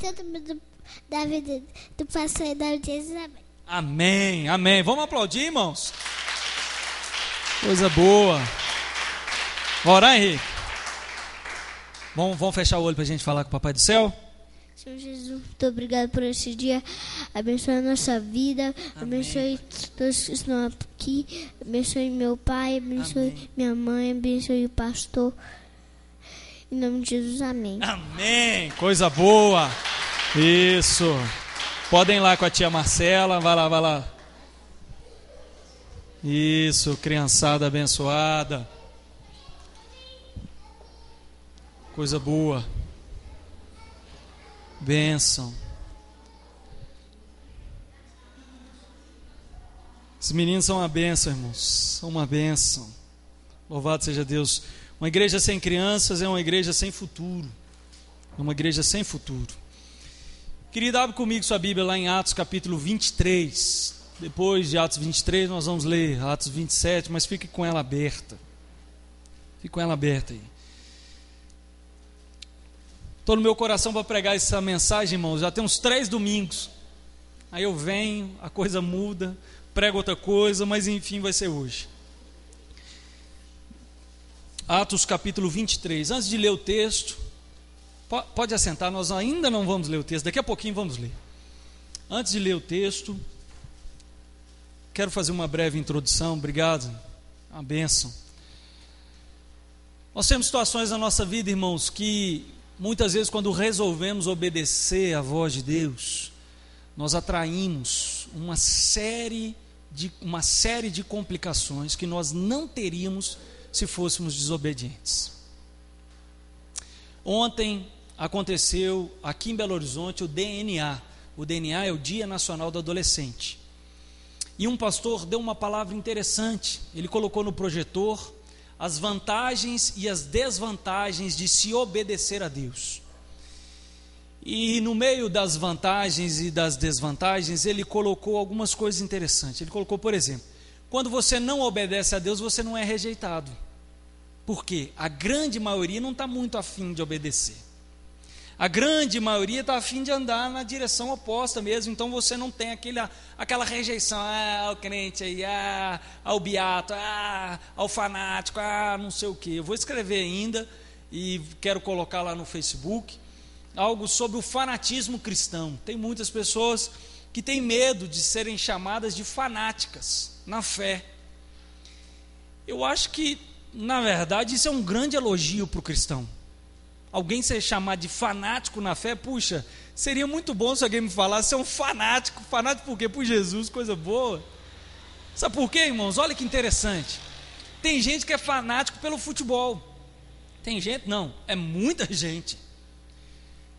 todo mundo da vida do pastor e da audiência. Amém. Amém, amém. Vamos aplaudir, irmãos? Coisa boa. Vamos orar, Henrique? Vamos fechar o olho para a gente falar com o Papai do Céu? Senhor Jesus, muito obrigado por esse dia. Abençoe a nossa vida. Amém. Abençoe todos que estão aqui. Abençoe meu pai. Abençoe Amém. minha mãe. Abençoe o pastor. Em nome de Jesus, amém. Amém. Coisa boa. Isso. Podem ir lá com a tia Marcela. Vai lá, vai lá. Isso, criançada abençoada. Coisa boa. Bênção. Esses meninos são uma bênção, irmãos. São uma bênção. Louvado seja Deus. Uma igreja sem crianças é uma igreja sem futuro. É uma igreja sem futuro. Querido, abre comigo sua Bíblia lá em Atos capítulo 23. Depois de Atos 23 nós vamos ler Atos 27, mas fique com ela aberta. Fique com ela aberta aí. Estou no meu coração para pregar essa mensagem, irmãos, já tem uns 3 domingos. Aí eu venho, a coisa muda, prego outra coisa, mas enfim vai ser hoje. Atos capítulo 23. Antes de ler o texto, pode assentar, nós ainda não vamos ler o texto, daqui a pouquinho vamos ler. Antes de ler o texto, quero fazer uma breve introdução. Obrigado, uma bênção. Nós temos situações na nossa vida, irmãos, que muitas vezes quando resolvemos obedecer à voz de Deus, nós atraímos uma série de complicações que nós não teríamos se fôssemos desobedientes. Ontem aconteceu aqui em Belo Horizonte o DNA. O DNA é o Dia Nacional do Adolescente. E um pastor deu uma palavra interessante. Ele colocou no projetor as vantagens e as desvantagens de se obedecer a Deus. E no meio das vantagens e das desvantagens, ele colocou algumas coisas interessantes. Ele colocou, por exemplo, quando você não obedece a Deus, você não é rejeitado. Por quê? A grande maioria não está muito afim de obedecer. A grande maioria está afim de andar na direção oposta mesmo. Então você não tem aquela rejeição. Ao crente aí, ao beato, ao fanático, não sei o quê. Eu vou escrever ainda e quero colocar lá no Facebook algo sobre o fanatismo cristão. Tem muitas pessoas que têm medo de serem chamadas de fanáticas na fé. Eu acho que, na verdade, isso é um grande elogio para o cristão. Alguém ser chamado de fanático na fé, puxa, seria muito bom se alguém me falasse, você é um fanático. Fanático por quê? Por Jesus, coisa boa. Sabe por quê, irmãos? Olha que interessante. Tem gente que é fanático pelo futebol. Tem gente, não, é muita gente.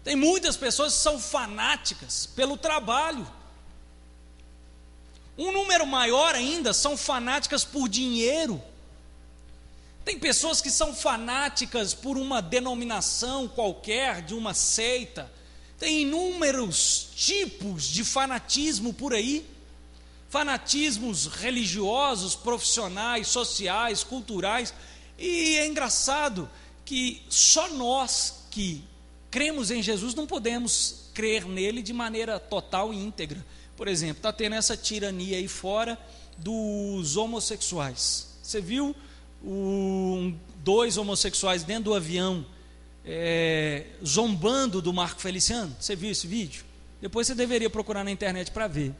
Tem muitas pessoas que são fanáticas pelo trabalho. Um número maior ainda são fanáticas por dinheiro. Tem pessoas que são fanáticas por uma denominação qualquer, de uma seita. Tem inúmeros tipos de fanatismo por aí. Fanatismos religiosos, profissionais, sociais, culturais. E é engraçado que só nós que cremos em Jesus não podemos crer nele de maneira total e íntegra. Por exemplo, está tendo essa tirania aí fora dos homossexuais. Você viu 2 homossexuais dentro do avião zombando do Marco Feliciano? Você viu esse vídeo? Depois você deveria procurar na internet para ver.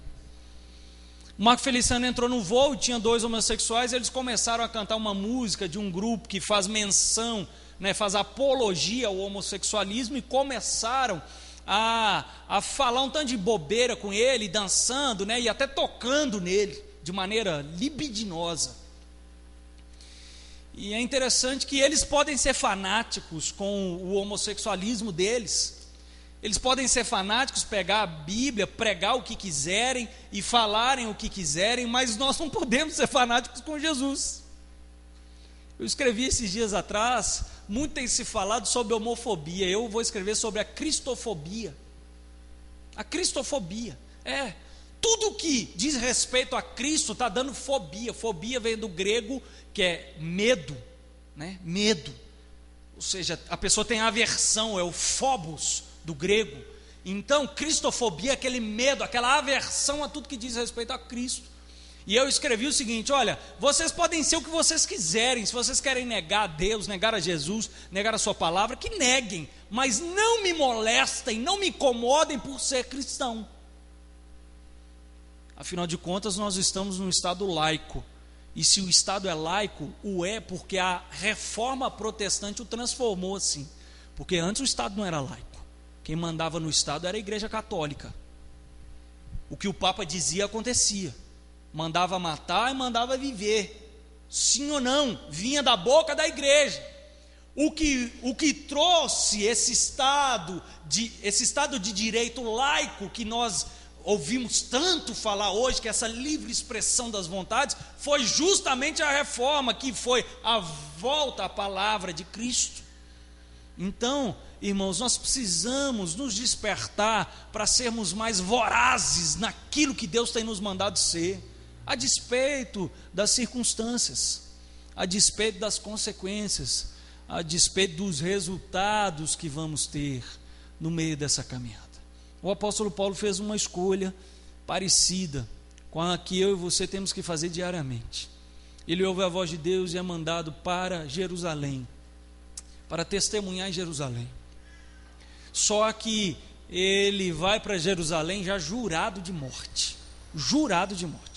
O Marco Feliciano entrou no voo, tinha 2 homossexuais, eles começaram a cantar uma música de um grupo que faz menção, faz apologia ao homossexualismo, e começaram a falar um tanto de bobeira com ele, dançando, e até tocando nele de maneira libidinosa. E é interessante que eles podem ser fanáticos com o homossexualismo deles. Eles podem ser fanáticos, pegar a Bíblia, pregar o que quiserem e falarem o que quiserem, mas nós não podemos ser fanáticos com Jesus. Eu escrevi esses dias atrás, muito tem se falado sobre homofobia. Eu vou escrever sobre a cristofobia. A cristofobia. Tudo que diz respeito a Cristo está dando fobia. Fobia vem do grego, que é medo, Medo. Ou seja, a pessoa tem aversão, é o phobos do grego. Então, cristofobia é aquele medo, aquela aversão a tudo que diz respeito a Cristo. E eu escrevi o seguinte: olha, vocês podem ser o que vocês quiserem, se vocês querem negar a Deus, negar a Jesus, negar a sua palavra, que neguem, mas não me molestem, não me incomodem por ser cristão. Afinal de contas, nós estamos num estado laico, e se o estado é laico, o é porque a reforma protestante o transformou assim, porque antes o estado não era laico, quem mandava no estado era a igreja católica, o que o Papa dizia acontecia, mandava matar e mandava viver, sim ou não, vinha da boca da igreja. O que trouxe esse estado de direito laico que nós ouvimos tanto falar hoje, que é essa livre expressão das vontades, foi justamente a reforma, que foi a volta à palavra de Cristo. Então, irmãos, nós precisamos nos despertar para sermos mais vorazes naquilo que Deus tem nos mandado ser, a despeito das circunstâncias, a despeito das consequências, a despeito dos resultados que vamos ter no meio dessa caminhada. O apóstolo Paulo fez uma escolha parecida com a que eu e você temos que fazer diariamente. Ele ouve a voz de Deus e é mandado para Jerusalém, para testemunhar em Jerusalém. Só que ele vai para Jerusalém já jurado de morte, jurado de morte.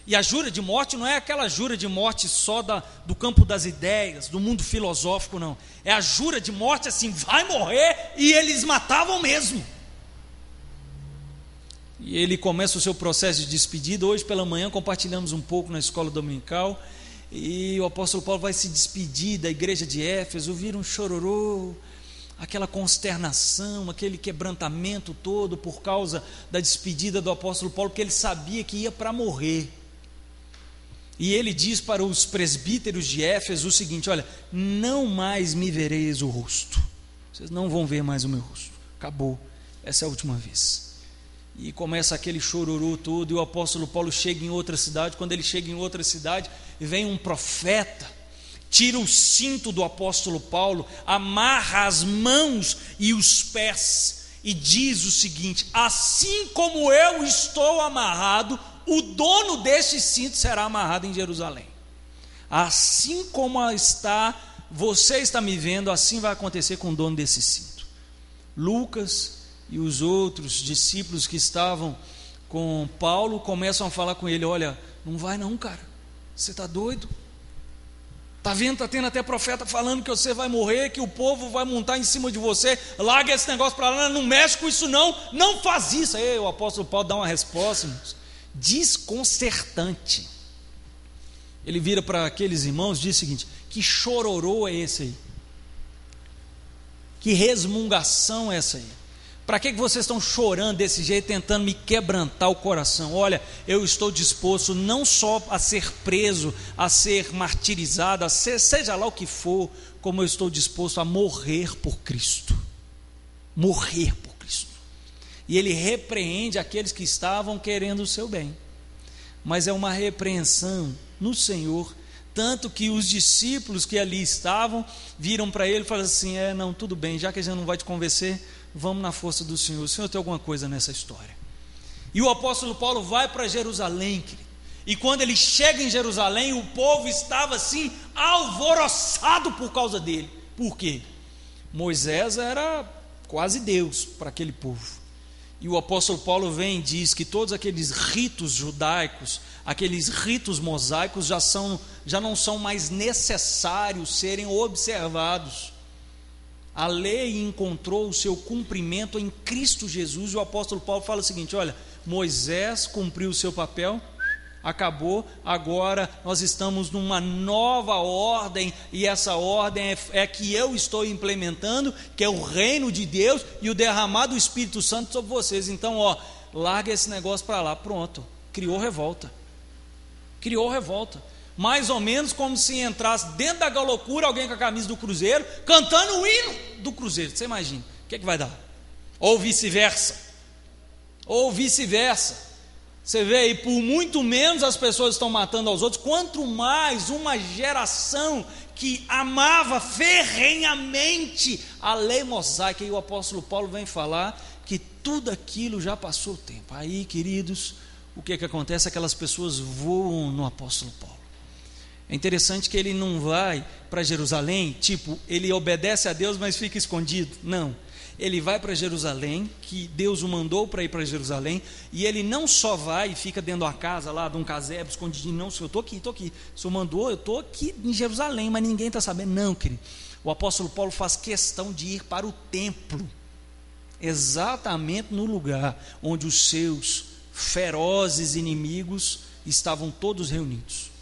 E a jura de morte não é aquela jura de morte só do campo das ideias, do mundo filosófico, não. É a jura de morte assim, vai morrer, e eles matavam mesmo. E ele começa o seu processo de despedida. Hoje pela manhã compartilhamos um pouco na escola dominical, e o apóstolo Paulo vai se despedir da igreja de Éfeso. Vira um chororô, aquela consternação, aquele quebrantamento todo por causa da despedida do apóstolo Paulo, porque ele sabia que ia para morrer. E ele diz para os presbíteros de Éfeso o seguinte: olha, não mais me vereis o rosto, vocês não vão ver mais o meu rosto, acabou, essa é a última vez. E começa aquele chororô todo, e o apóstolo Paulo chega em outra cidade. Quando ele chega em outra cidade, vem um profeta, tira o cinto do apóstolo Paulo, amarra as mãos e os pés, e diz o seguinte: assim como eu estou amarrado, o dono deste cinto será amarrado em Jerusalém. Assim como você está me vendo, assim vai acontecer com o dono desse cinto. Lucas e os outros discípulos que estavam com Paulo começam a falar com ele: olha, não vai não, cara, você está doido? Está vendo, está tendo até profeta falando que você vai morrer, que o povo vai montar em cima de você, larga esse negócio para lá, não mexe com isso não faz isso. Aí o apóstolo Paulo dá uma resposta, irmãos, desconcertante. Ele vira para aqueles irmãos e diz o seguinte: que chororô é esse aí? Que resmungação é essa aí? Para que vocês estão chorando desse jeito, tentando me quebrantar o coração? Olha, eu estou disposto não só a ser preso, a ser martirizado, seja lá o que for, como eu estou disposto a morrer por Cristo. Morrer por Cristo. E ele repreende aqueles que estavam querendo o seu bem, mas é uma repreensão no Senhor, tanto que os discípulos que ali estavam viram para ele e falaram assim: não, tudo bem, já que a gente não vai te convencer, vamos na força do Senhor, o Senhor tem alguma coisa nessa história. E o apóstolo Paulo vai para Jerusalém, querido, e quando ele chega em Jerusalém, o povo estava assim, alvoroçado por causa dele. Por quê? Moisés era quase Deus para aquele povo, e o apóstolo Paulo vem e diz que todos aqueles ritos judaicos, aqueles ritos mosaicos já não são mais necessários serem observados. A lei encontrou o seu cumprimento em Cristo Jesus. E o apóstolo Paulo fala o seguinte: olha, Moisés cumpriu o seu papel, acabou, agora nós estamos numa nova ordem, e essa ordem é que eu estou implementando, que é o reino de Deus e o derramado do Espírito Santo sobre vocês. Então, larga esse negócio para lá. Pronto, criou revolta. Mais ou menos como se entrasse dentro da loucura alguém com a camisa do Cruzeiro, cantando o hino do Cruzeiro. Você imagina, o que vai dar? Ou vice-versa. Você vê aí, por muito menos as pessoas estão matando aos outros, quanto mais uma geração que amava ferrenhamente a lei mosaica. E o apóstolo Paulo vem falar que tudo aquilo já passou o tempo. Aí, queridos, o que acontece? Aquelas pessoas voam no apóstolo Paulo. É interessante que ele não vai para Jerusalém, tipo, ele obedece a Deus, mas fica escondido. Não, ele vai para Jerusalém, que Deus o mandou para ir para Jerusalém, e ele não só vai e fica dentro da casa lá, de um casebre, escondidinho. Não, Senhor, eu estou aqui, o Senhor mandou, eu estou aqui em Jerusalém, mas ninguém está sabendo. Não, querido, o apóstolo Paulo faz questão de ir para o templo, exatamente no lugar onde os seus ferozes inimigos estavam todos reunidos.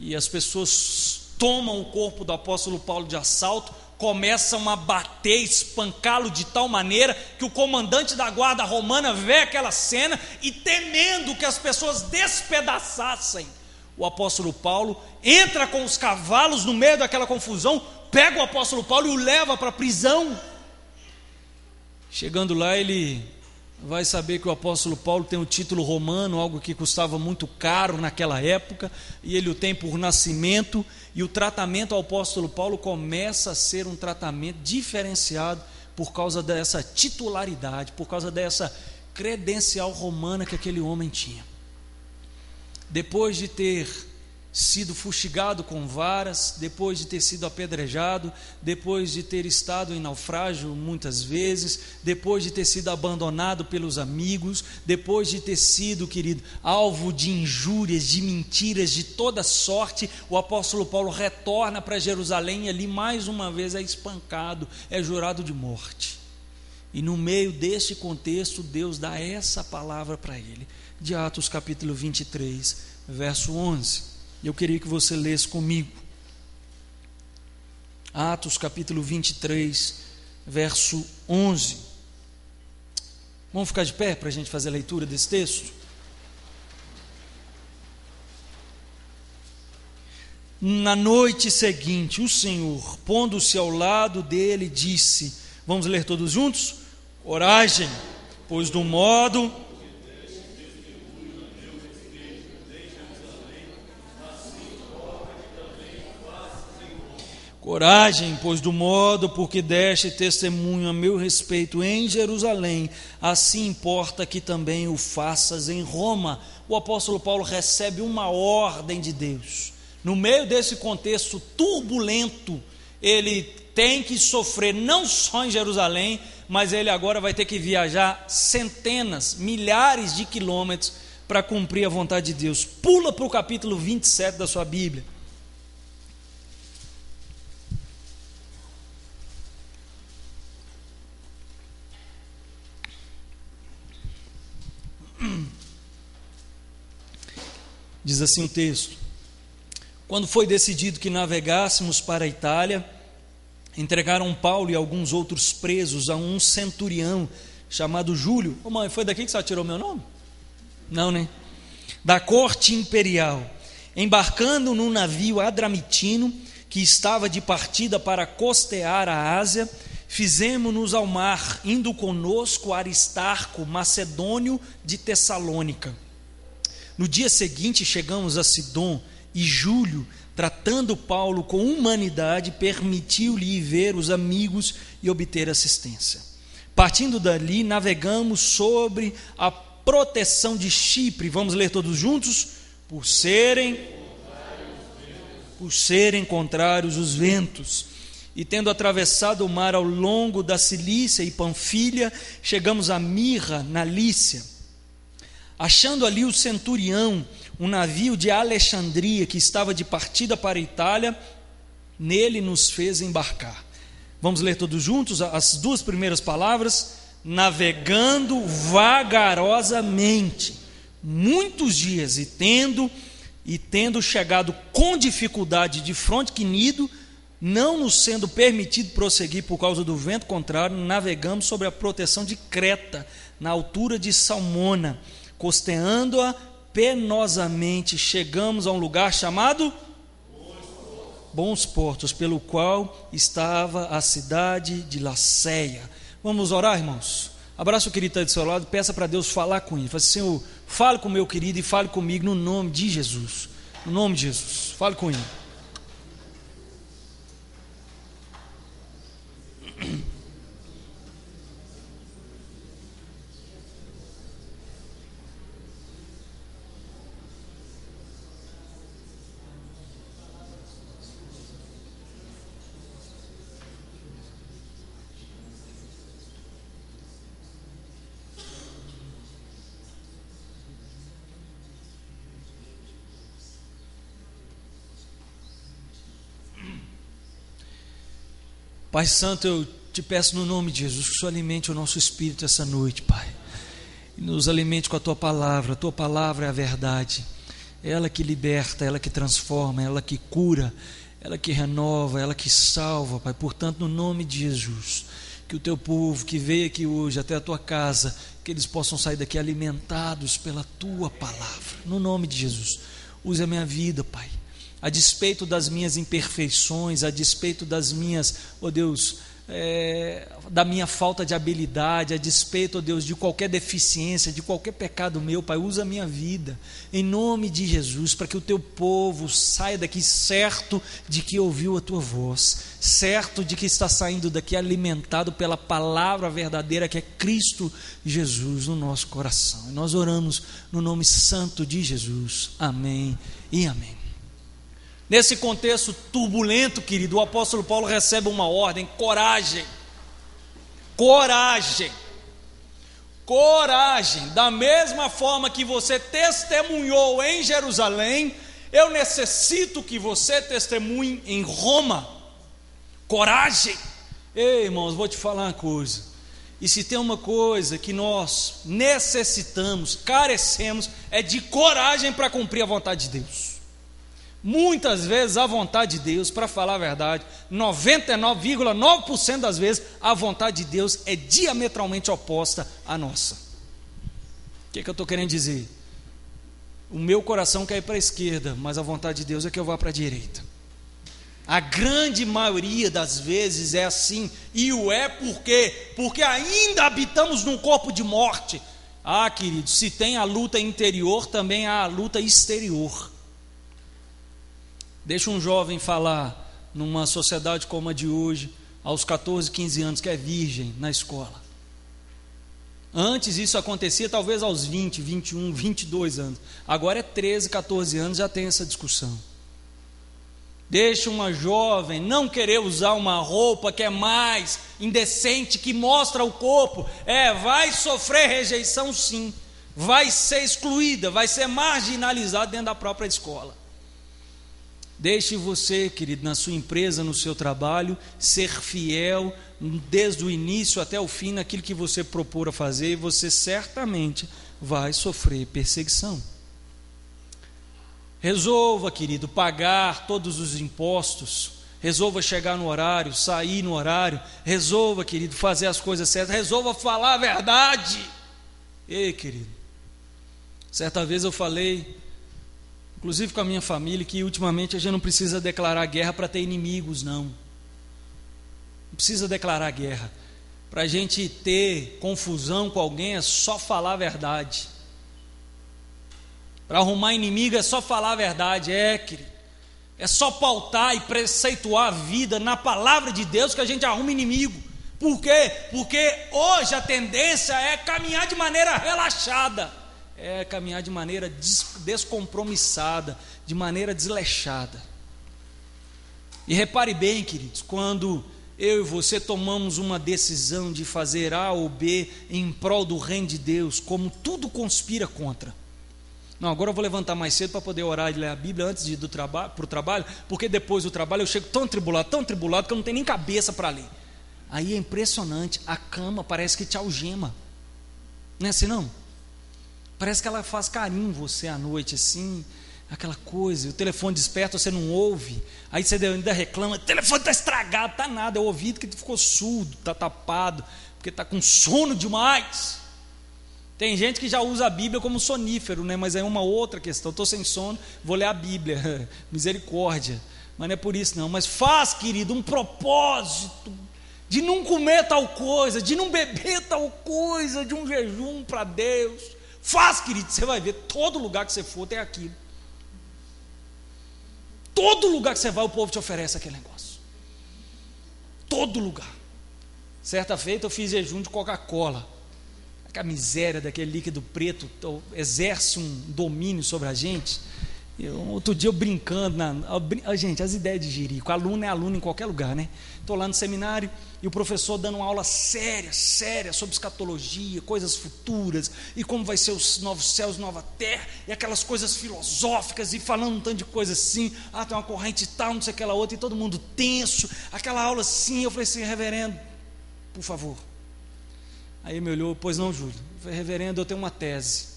E as pessoas tomam o corpo do apóstolo Paulo de assalto, começam a bater, espancá-lo de tal maneira que o comandante da guarda romana vê aquela cena e, temendo que as pessoas despedaçassem o apóstolo Paulo, entra com os cavalos no meio daquela confusão, pega o apóstolo Paulo e o leva para a prisão. Chegando lá, ele vai saber que o apóstolo Paulo tem um título romano, algo que custava muito caro naquela época, e ele o tem por nascimento, e o tratamento ao apóstolo Paulo começa a ser um tratamento diferenciado por causa dessa titularidade, por causa dessa credencial romana que aquele homem tinha. Depois de ter sido fustigado com varas, depois de ter sido apedrejado, depois de ter estado em naufrágio muitas vezes, depois de ter sido abandonado pelos amigos, depois de ter sido, querido, alvo de injúrias, de mentiras, de toda sorte, o apóstolo Paulo retorna para Jerusalém e ali mais uma vez é espancado, é jurado de morte. E no meio deste contexto, Deus dá essa palavra para ele, de Atos capítulo 23, verso 11. Eu queria que você lesse comigo. Atos capítulo 23, verso 11. Vamos ficar de pé para a gente fazer a leitura desse texto? Na noite seguinte, o Senhor, pondo-se ao lado dele, disse, vamos ler todos juntos? Coragem, pois do modo... Coragem, pois do modo porque deste testemunho a meu respeito em Jerusalém, assim importa que também o faças em Roma. O apóstolo Paulo recebe uma ordem de Deus. No meio desse contexto turbulento, ele tem que sofrer não só em Jerusalém, mas ele agora vai ter que viajar centenas, milhares de quilômetros para cumprir a vontade de Deus. Pula para o capítulo 27 da sua Bíblia. Diz assim o texto: quando foi decidido que navegássemos para a Itália, entregaram Paulo e alguns outros presos a um centurião chamado Júlio. Ô mãe, foi daqui que você tirou meu nome? Não, né? Da corte imperial, embarcando num navio adramitino que estava de partida para costear a Ásia, fizemo-nos ao mar, indo conosco Aristarco, macedônio de Tessalônica. No dia seguinte chegamos a Sidom e Júlio, tratando Paulo com humanidade, permitiu-lhe ir ver os amigos e obter assistência. Partindo dali, navegamos sobre a proteção de Chipre. Vamos ler todos juntos? Por serem contrários os ventos. E tendo atravessado o mar ao longo da Cilícia e Panfilha, chegamos a Mirra, na Lícia. Achando ali o centurião, um navio de Alexandria que estava de partida para a Itália, nele nos fez embarcar. Vamos ler todos juntos as duas primeiras palavras: navegando vagarosamente, muitos dias, e tendo chegado com dificuldade de fronte Quinido, não nos sendo permitido prosseguir por causa do vento contrário, navegamos sobre a proteção de Creta, na altura de Salmona. Costeando-a penosamente, chegamos a um lugar chamado Bons Portos, pelo qual estava a cidade de Laceia. Vamos orar, irmãos? Abraça o querido que está do seu lado, peça para Deus falar com ele. Fala assim: Senhor, fale com o meu querido e fale comigo no nome de Jesus. No nome de Jesus, fale com ele. Pai Santo, eu te peço no nome de Jesus que o Senhor alimente o nosso espírito essa noite, Pai, e nos alimente com a Tua palavra. A Tua palavra é a verdade, ela que liberta, ela que transforma, ela que cura, ela que renova, ela que salva, Pai. Portanto, no nome de Jesus, que o Teu povo que veio aqui hoje até a Tua casa, que eles possam sair daqui alimentados pela Tua palavra, no nome de Jesus. Use a minha vida, Pai, a despeito das minhas imperfeições, a despeito das minhas, ó Deus, da minha falta de habilidade, a despeito, ó Deus, de qualquer deficiência, de qualquer pecado meu, Pai. Usa a minha vida, em nome de Jesus, para que o Teu povo saia daqui certo de que ouviu a Tua voz, certo de que está saindo daqui alimentado pela palavra verdadeira que é Cristo Jesus no nosso coração. E nós oramos no nome santo de Jesus, amém e amém. Nesse contexto turbulento, querido, o apóstolo Paulo recebe uma ordem: coragem, coragem, coragem. Da mesma forma que você testemunhou em Jerusalém, eu necessito que você testemunhe em Roma. Coragem. Ei, irmãos, vou te falar uma coisa, e se tem uma coisa que nós necessitamos, carecemos, é de coragem para cumprir a vontade de Deus. Muitas vezes a vontade de Deus, para falar a verdade, 99,9% das vezes a vontade de Deus é diametralmente oposta à nossa. O que eu estou querendo dizer? O meu coração quer ir para a esquerda, mas a vontade de Deus é que eu vá para a direita. A grande maioria das vezes é assim, e o é por quê? Porque ainda habitamos num corpo de morte. Ah, querido, se tem a luta interior, também há a luta exterior. Deixa um jovem falar numa sociedade como a de hoje, aos 14, 15 anos, que é virgem na escola. Antes isso acontecia talvez aos 20, 21, 22 anos. Agora é 13, 14 anos, já tem essa discussão. Deixa uma jovem não querer usar uma roupa que é mais indecente, que mostra o corpo. Vai sofrer rejeição sim. Vai ser excluída, vai ser marginalizada dentro da própria escola. Deixe você, querido, na sua empresa, no seu trabalho, ser fiel desde o início até o fim naquilo que você propor a fazer, e você certamente vai sofrer perseguição. Resolva, querido, pagar todos os impostos, resolva chegar no horário, sair no horário, resolva, querido, fazer as coisas certas, resolva falar a verdade. Ei, querido, certa vez eu falei, inclusive com a minha família, que ultimamente a gente não precisa declarar guerra para ter inimigos, não. Não precisa declarar guerra. Para a gente ter confusão com alguém é só falar a verdade. Para arrumar inimigo é só falar a verdade, querido. É só pautar e preceituar a vida na palavra de Deus que a gente arruma inimigo. Por quê? Porque hoje a tendência é caminhar de maneira relaxada. Caminhar de maneira descompromissada, de maneira desleixada. E repare bem, queridos, quando eu e você tomamos uma decisão de fazer A ou B em prol do reino de Deus, como tudo conspira contra. Não, agora eu vou levantar mais cedo para poder orar e ler a Bíblia antes de ir para o trabalho, porque depois do trabalho eu chego tão tribulado, que eu não tenho nem cabeça para ler. Aí é impressionante, a cama parece que te algema. Não é assim não? Parece que ela faz carinho em você à noite, assim, aquela coisa, o telefone desperta, você não ouve, aí você ainda reclama, o telefone está estragado, está nada, é o ouvido que ficou surdo, está tapado, porque está com sono demais. Tem gente que já usa a Bíblia como sonífero, né? Mas é uma outra questão, estou sem sono, vou ler a Bíblia, misericórdia, mas não é por isso não. Mas faz, querido, um propósito de não comer tal coisa, de não beber tal coisa, de um jejum para Deus. Faz, querido, você vai ver, todo lugar que você for tem aquilo. Todo lugar que você vai, o povo te oferece aquele negócio. Todo lugar. Certa feita eu fiz jejum de Coca-Cola. A miséria daquele líquido preto exerce um domínio sobre a gente. Outro dia eu brincando, gente, as ideias de jirico, aluno é aluno em qualquer lugar, né? Estou lá no seminário e o professor dando uma aula séria sobre escatologia, coisas futuras, e como vai ser os novos céus, nova terra, e aquelas coisas filosóficas, e falando um tanto de coisa assim, tem uma corrente tal, não sei aquela outra, e todo mundo tenso, aquela aula assim. Eu falei assim: reverendo, por favor. Aí ele me olhou: pois não, Júlio? Eu falei: reverendo, eu tenho uma tese.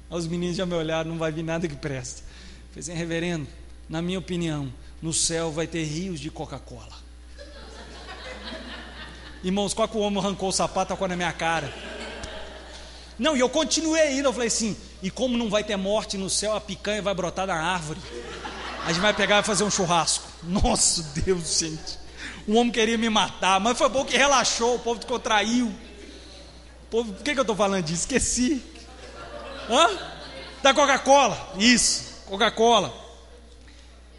Aí os meninos já me olharam: não vai vir nada que presta. Eu falei assim: reverendo, na minha opinião, no céu vai ter rios de Coca-Cola. Irmãos, qual que o homem arrancou o sapato, tacou na minha cara? Não, e eu continuei indo. Eu falei assim: e como não vai ter morte no céu, a picanha vai brotar na árvore. A gente vai pegar e fazer um churrasco. Nossa Deus, gente. O homem queria me matar, mas foi bom que relaxou, o povo descontraiu. Por que eu estou falando disso? Esqueci. Da Coca-Cola. Isso, Coca-Cola.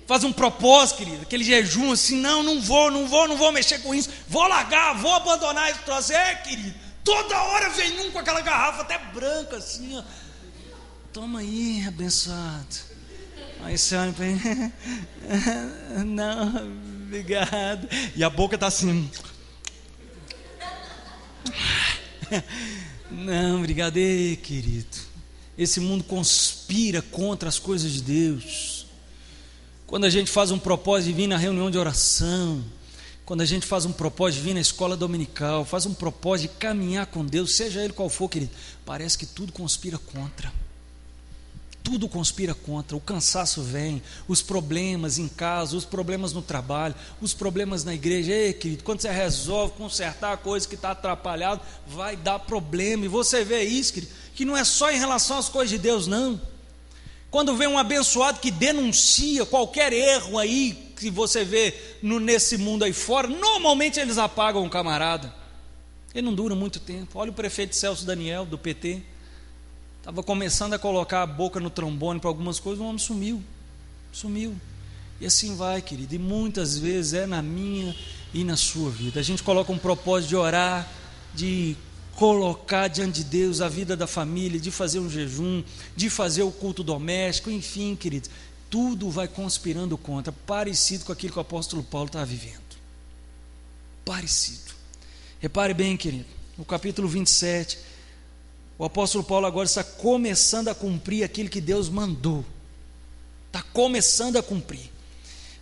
Faz um propósito, querido, aquele jejum assim: não vou mexer com isso, vou largar, vou abandonar esse troço. Querido, toda hora vem um com aquela garrafa até branca assim, ó. Toma aí, abençoado. Aí você olha para ele: não, obrigado. E a boca está assim: não, obrigado. Querido, esse mundo conspira contra as coisas de Deus. Quando a gente faz um propósito de vir na reunião de oração, quando a gente faz um propósito de vir na escola dominical, faz um propósito de caminhar com Deus, seja ele qual for, querido, parece que tudo conspira contra. Tudo conspira contra. O cansaço vem, os problemas em casa, os problemas no trabalho, os problemas na igreja. Querido, quando você resolve consertar a coisa que está atrapalhada, vai dar problema. E você vê isso, querido, que não é só em relação às coisas de Deus, não. Quando vem um abençoado que denuncia qualquer erro aí que você vê nesse mundo aí fora, normalmente eles apagam o camarada. Ele não dura muito tempo. Olha o prefeito Celso Daniel, do PT. Estava começando a colocar a boca no trombone para algumas coisas, o homem sumiu. E assim vai, querido. E muitas vezes é na minha e na sua vida. A gente coloca um propósito de orar, de colocar diante de Deus a vida da família, de fazer um jejum, de fazer o culto doméstico, enfim, queridos, tudo vai conspirando contra, parecido com aquilo que o apóstolo Paulo está vivendo. Parecido. Repare bem, querido, no capítulo 27, o apóstolo Paulo agora está começando a cumprir aquilo que Deus mandou. Está começando a cumprir.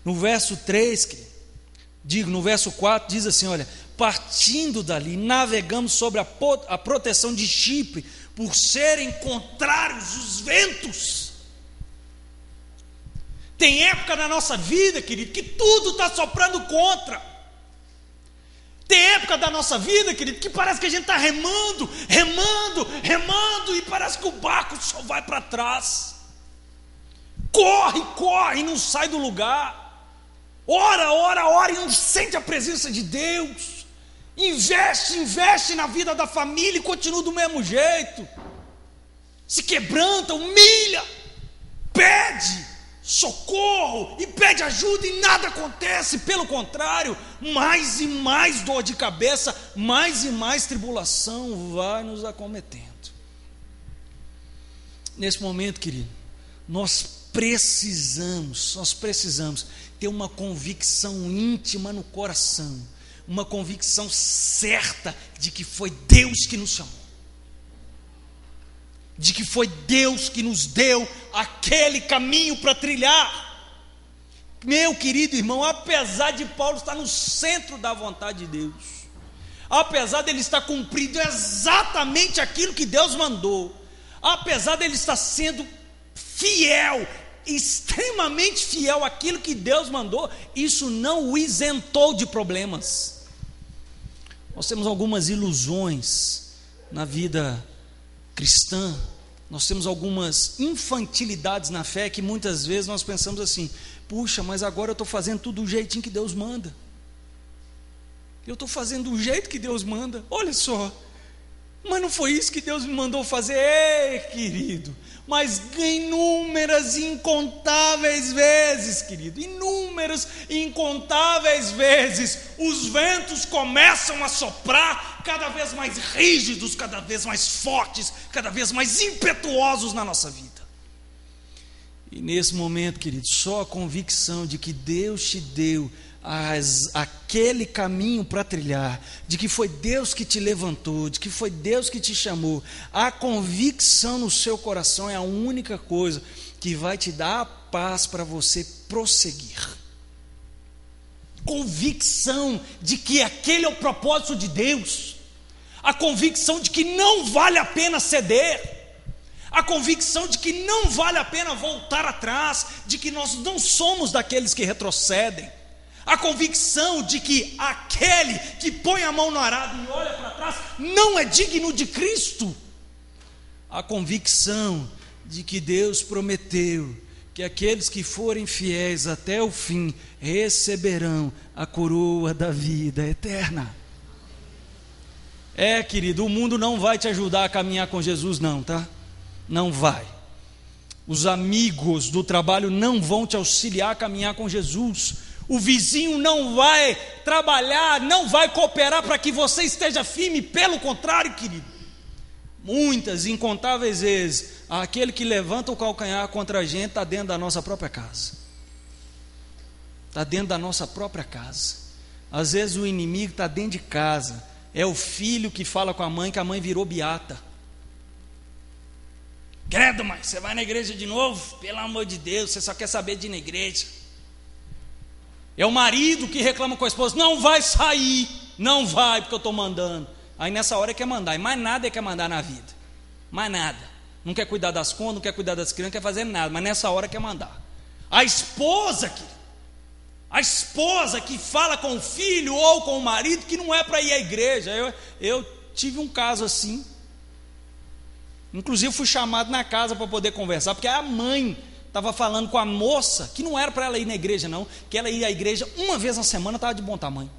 No verso 3, querido, no verso 4, diz assim: olha, partindo dali, navegamos sobre a proteção de Chipre, por serem contrários os ventos. Tem época na nossa vida, querido, que tudo está soprando contra. Tem época da nossa vida, querido, que parece que a gente está remando, e parece que o barco só vai para trás. Corre, não sai do lugar. Ora, e não sente a presença de Deus. Investe na vida da família e continua do mesmo jeito. Se quebranta, humilha, pede socorro e pede ajuda e nada acontece. Pelo contrário, mais e mais dor de cabeça, mais e mais tribulação vai nos acometendo. Nesse momento, querido, nós precisamos ter uma convicção íntima no coração, uma convicção certa de que foi Deus que nos chamou, de que foi Deus que nos deu aquele caminho para trilhar. Meu querido irmão, apesar de Paulo estar no centro da vontade de Deus, apesar dele estar cumprindo exatamente aquilo que Deus mandou, apesar dele estar sendo fiel, extremamente fiel àquilo que Deus mandou, isso não o isentou de problemas. Nós temos algumas ilusões na vida cristã, nós temos algumas infantilidades na fé, que muitas vezes nós pensamos assim: puxa, mas agora eu estou fazendo tudo do jeitinho que Deus manda, eu estou fazendo do jeito que Deus manda, olha só, mas não foi isso que Deus me mandou fazer, querido. Mas inúmeras e incontáveis vezes, querido, inúmeras e incontáveis vezes, os ventos começam a soprar cada vez mais rígidos, cada vez mais fortes, cada vez mais impetuosos na nossa vida. E nesse momento, querido, só a convicção de que Deus te deu aquele caminho para trilhar, de que foi Deus que te levantou, de que foi Deus que te chamou, a convicção no seu coração é a única coisa que vai te dar a paz para você prosseguir. Convicção de que aquele é o propósito de Deus, a convicção de que não vale a pena ceder, a convicção de que não vale a pena voltar atrás, de que nós não somos daqueles que retrocedem, a convicção de que aquele que põe a mão no arado e olha para trás não é digno de Cristo, a convicção de que Deus prometeu que aqueles que forem fiéis até o fim receberão a coroa da vida eterna. Querido, o mundo não vai te ajudar a caminhar com Jesus não, tá? Não vai. Os amigos do trabalho não vão te auxiliar a caminhar com Jesus. O vizinho não vai trabalhar, não vai cooperar para que você esteja firme. Pelo contrário, querido, muitas, incontáveis vezes, aquele que levanta o calcanhar contra a gente está dentro da nossa própria casa. Está dentro da nossa própria casa. Às vezes o inimigo está dentro de casa. É o filho que fala com a mãe que a mãe virou beata. Credo, mãe, você vai na igreja de novo? Pelo amor de Deus, você só quer saber de ir na igreja. É o marido que reclama com a esposa: não vai sair, não vai, porque eu estou mandando. Aí nessa hora quer mandar, e mais nada quer mandar na vida, mais nada. Não quer cuidar das contas, não quer cuidar das crianças, não quer fazer nada, mas nessa hora quer mandar. A esposa que fala com o filho ou com o marido que não é para ir à igreja. Eu tive um caso assim. Inclusive fui chamado na casa para poder conversar, porque a mãe estava falando com a moça que não era para ela ir na igreja não, que ela ia à igreja uma vez na semana, estava de bom tamanho.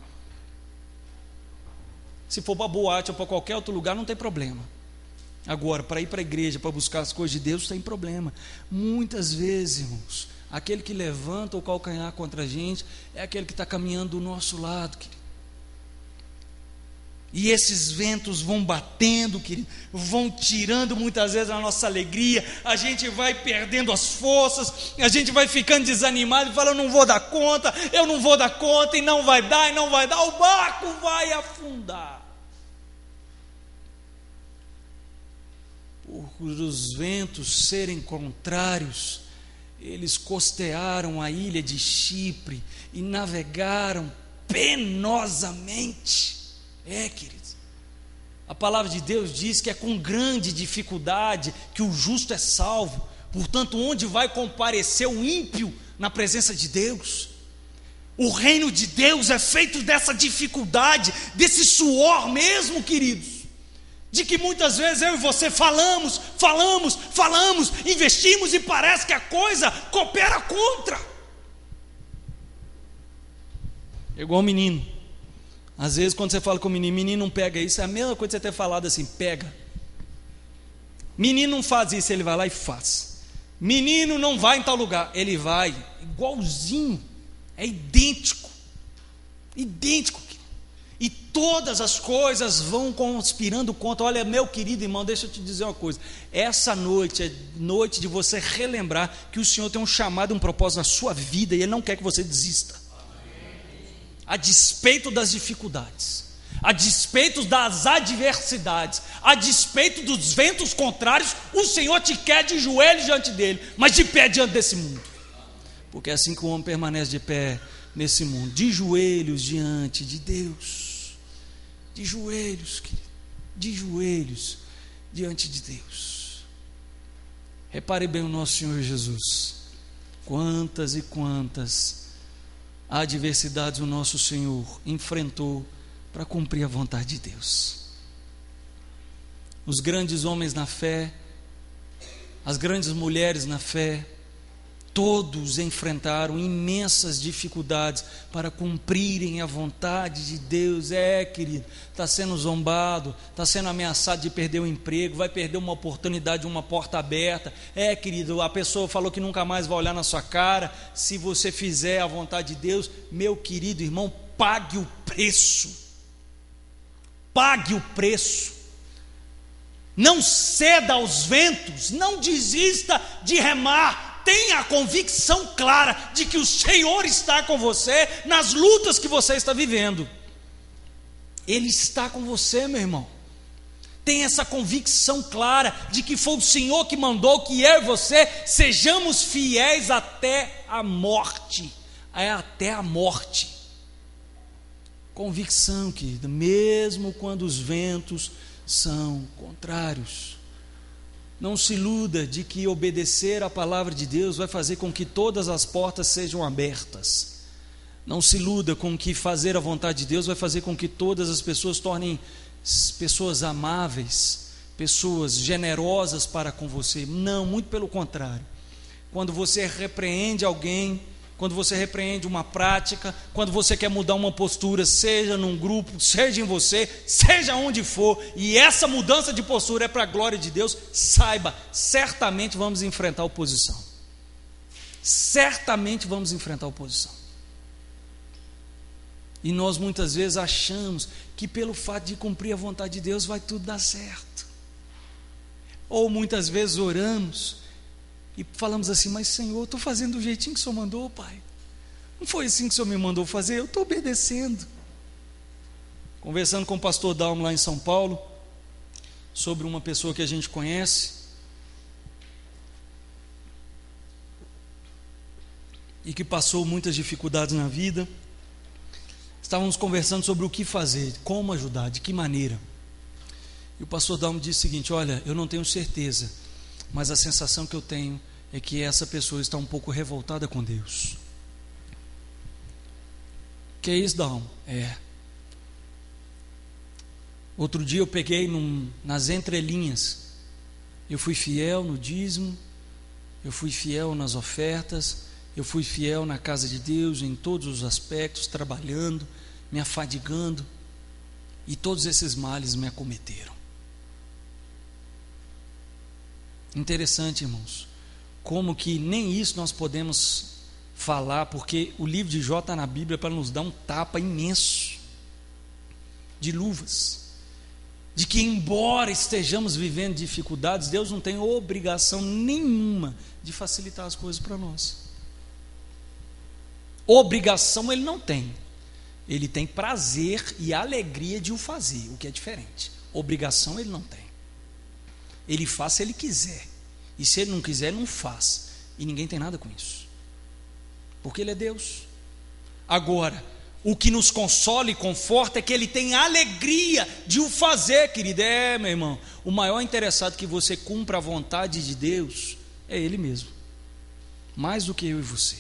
Se for para boate ou para qualquer outro lugar não tem problema. Agora, para ir para a igreja, para buscar as coisas de Deus, tem problema. Muitas vezes, irmãos, aquele que levanta o calcanhar contra a gente é aquele que está caminhando do nosso lado, querido. E esses ventos vão batendo, querido, vão tirando muitas vezes a nossa alegria, a gente vai perdendo as forças, a gente vai ficando desanimado e fala: eu não vou dar conta, e não vai dar, o barco vai afundar. Por os ventos serem contrários, eles costearam a ilha de Chipre e navegaram penosamente. Queridos, a palavra de Deus diz que é com grande dificuldade que o justo é salvo. Portanto, onde vai comparecer o ímpio na presença de Deus? O reino de Deus é feito dessa dificuldade, desse suor mesmo, queridos, de que muitas vezes eu e você falamos, investimos e parece que a coisa coopera contra. É igual o menino. Às vezes quando você fala com o menino não pega isso, é a mesma coisa que você ter falado assim: pega. Menino não faz isso, ele vai lá e faz. Menino não vai em tal lugar, ele vai, igualzinho, é idêntico. E todas as coisas vão conspirando contra. Olha, meu querido irmão, deixa eu te dizer uma coisa: essa noite é noite de você relembrar que o Senhor tem um chamado, um propósito na sua vida, e Ele não quer que você desista. A despeito das dificuldades, a despeito das adversidades, a despeito dos ventos contrários, o Senhor te quer de joelhos diante dele, mas de pé diante desse mundo. Porque é assim que o homem permanece de pé nesse mundo, de joelhos diante de Deus, de joelhos, querido, de joelhos diante de Deus. Repare bem o nosso Senhor Jesus, quantas e quantas adversidades o nosso Senhor enfrentou para cumprir a vontade de Deus. Os grandes homens na fé, as grandes mulheres na fé, todos enfrentaram imensas dificuldades para cumprirem a vontade de Deus. Querido, está sendo zombado, está sendo ameaçado de perder o emprego, vai perder uma oportunidade, uma porta aberta. Querido, a pessoa falou que nunca mais vai olhar na sua cara. Se você fizer a vontade de Deus, meu querido irmão, pague o preço. Pague o preço. Não ceda aos ventos, não desista de remar. tenha a convicção clara de que o Senhor está com você nas lutas que você está vivendo. Ele está com você, meu irmão. Tenha essa convicção clara de que foi o Senhor que mandou que eu e você sejamos fiéis até a morte. Até a morte. Convicção, querido, mesmo quando os ventos são contrários. Não se iluda de que obedecer à palavra de Deus vai fazer com que todas as portas sejam abertas. Não se iluda com que fazer a vontade de Deus vai fazer com que todas as pessoas tornem pessoas amáveis, pessoas generosas para com você. Não, muito pelo contrário. Quando você repreende alguém, quando você repreende uma prática, quando você quer mudar uma postura, seja num grupo, seja em você, seja onde for, e essa mudança de postura é para a glória de Deus, saiba, certamente vamos enfrentar oposição. Certamente vamos enfrentar oposição. E nós muitas vezes achamos que pelo fato de cumprir a vontade de Deus vai tudo dar certo. Ou muitas vezes oramos e falamos assim: mas Senhor, eu estou fazendo do jeitinho que o Senhor mandou, Pai. Não foi assim que o Senhor me mandou fazer, eu estou obedecendo. Conversando com o pastor Dalmo lá em São Paulo, sobre uma pessoa que a gente conhece, e que passou muitas dificuldades na vida. Estávamos conversando sobre o que fazer, como ajudar, de que maneira. E o pastor Dalmo disse o seguinte: olha, eu não tenho certeza, mas a sensação que eu tenho é que essa pessoa está um pouco revoltada com Deus. Que é isso, Dalmo? Outro dia eu peguei nas entrelinhas. Eu fui fiel no dízimo, eu fui fiel nas ofertas, eu fui fiel na casa de Deus em todos os aspectos, trabalhando, me afadigando, e todos esses males me acometeram. Interessante, irmãos, como que nem isso nós podemos falar, porque o livro de Jó está na Bíblia para nos dar um tapa imenso de luvas, de que embora estejamos vivendo dificuldades, Deus não tem obrigação nenhuma de facilitar as coisas para nós. Obrigação Ele não tem, Ele tem prazer e alegria de o fazer, o que é diferente. Obrigação Ele não tem. Ele faz se Ele quiser, e se Ele não quiser, não faz, e ninguém tem nada com isso, porque Ele é Deus. Agora, o que nos consola e conforta é que Ele tem alegria de o fazer, querido. Meu irmão, o maior interessado que você cumpra a vontade de Deus é Ele mesmo, mais do que eu e você.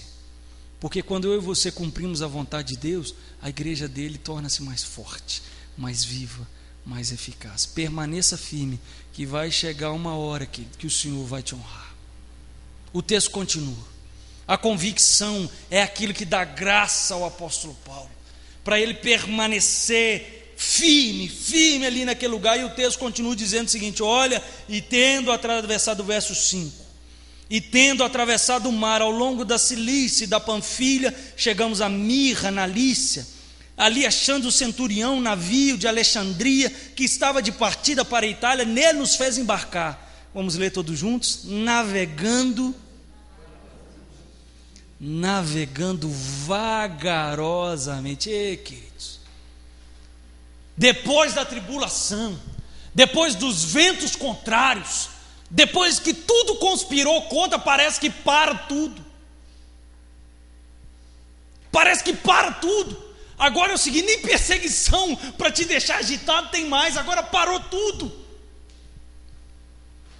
Porque quando eu e você cumprimos a vontade de Deus, a igreja dele torna-se mais forte, mais viva, mais eficaz. Permaneça firme, que vai chegar uma hora que o Senhor vai te honrar. O texto continua. A convicção é aquilo que dá graça ao apóstolo Paulo, para ele permanecer firme ali naquele lugar. E o texto continua dizendo o seguinte: olha, e tendo atravessado, o verso 5, e tendo atravessado o mar ao longo da Cilícia e da Panfilha, chegamos a Mirra, na Lícia. Ali, achando o centurião, um navio de Alexandria, que estava de partida para a Itália, nele nos fez embarcar. Vamos ler todos juntos? Navegando vagarosamente. Queridos, depois da tribulação, depois dos ventos contrários, depois que tudo conspirou contra, parece que para tudo. Parece que para tudo. Agora é o seguinte: nem perseguição para te deixar agitado tem mais, agora parou tudo.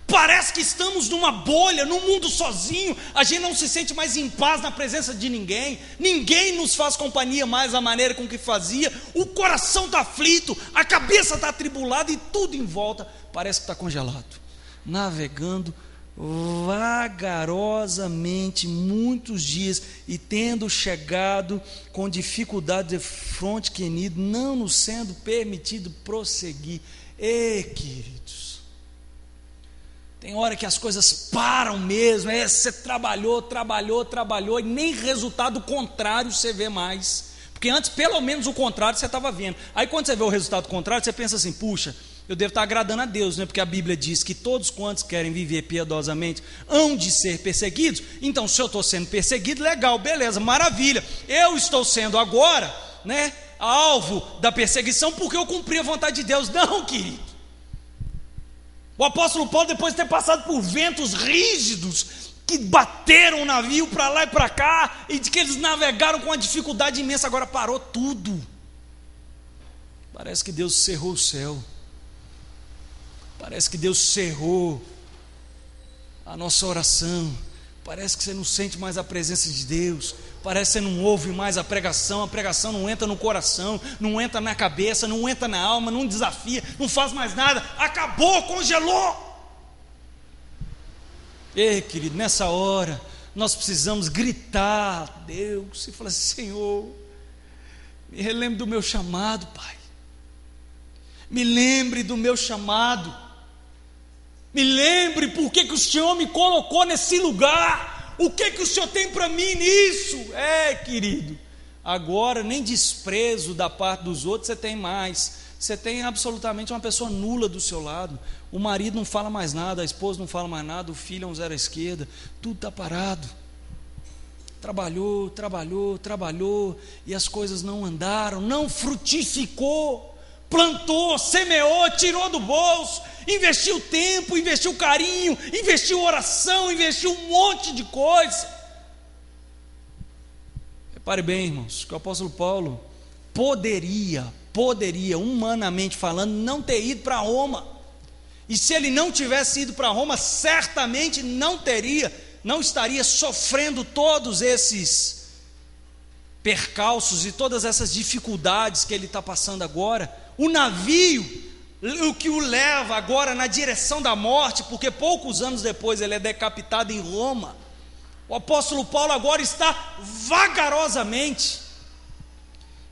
Parece que estamos numa bolha, num mundo sozinho, a gente não se sente mais em paz na presença de ninguém, ninguém nos faz companhia mais da maneira com que fazia, o coração está aflito, a cabeça está atribulada e tudo em volta parece que está congelado. Navegando vagarosamente muitos dias, e tendo chegado com dificuldade de fronte querido, não nos sendo permitido prosseguir. Queridos, tem hora que as coisas param mesmo. Você trabalhou e nem resultado contrário você vê mais, porque antes pelo menos o contrário você estava vendo. Aí quando você vê o resultado contrário, você pensa assim: puxa, eu devo estar agradando a Deus, né? Porque a Bíblia diz que todos quantos querem viver piedosamente hão de ser perseguidos. Então, se eu estou sendo perseguido, legal, beleza, maravilha. Eu estou sendo agora, né, alvo da perseguição porque eu cumpri a vontade de Deus. Não, querido. O apóstolo Paulo, depois de ter passado por ventos rígidos que bateram o navio para lá e para cá, e de que eles navegaram com uma dificuldade imensa, agora parou tudo. Parece que Deus cerrou o céu. Parece que Deus cerrou a nossa oração. Parece que você não sente mais a presença de Deus. Parece que você não ouve mais a pregação não entra no coração, não entra na cabeça, não entra na alma, não desafia, não faz mais nada. Acabou, congelou. Ei, querido, nessa hora nós precisamos gritar a Deus e falar assim: Senhor, me relembre do meu chamado, Pai. Me lembre do meu chamado. Me lembre por que o Senhor me colocou nesse lugar. O que o Senhor tem para mim nisso? Querido, agora nem desprezo da parte dos outros você tem mais. Você tem absolutamente uma pessoa nula do seu lado. O marido não fala mais nada, a esposa não fala mais nada, o filho é um zero à esquerda, tudo está parado. Trabalhou, e as coisas não andaram, não frutificou. Plantou, semeou, tirou do bolso, investiu tempo, investiu carinho, investiu oração, investiu um monte de coisa. Repare bem, irmãos, que o apóstolo Paulo poderia, humanamente falando, não ter ido para Roma. E se ele não tivesse ido para Roma, certamente não estaria sofrendo todos esses percalços e todas essas dificuldades que ele está passando agora. O navio, o que o leva agora na direção da morte, porque poucos anos depois ele é decapitado em Roma. O apóstolo Paulo agora está vagarosamente.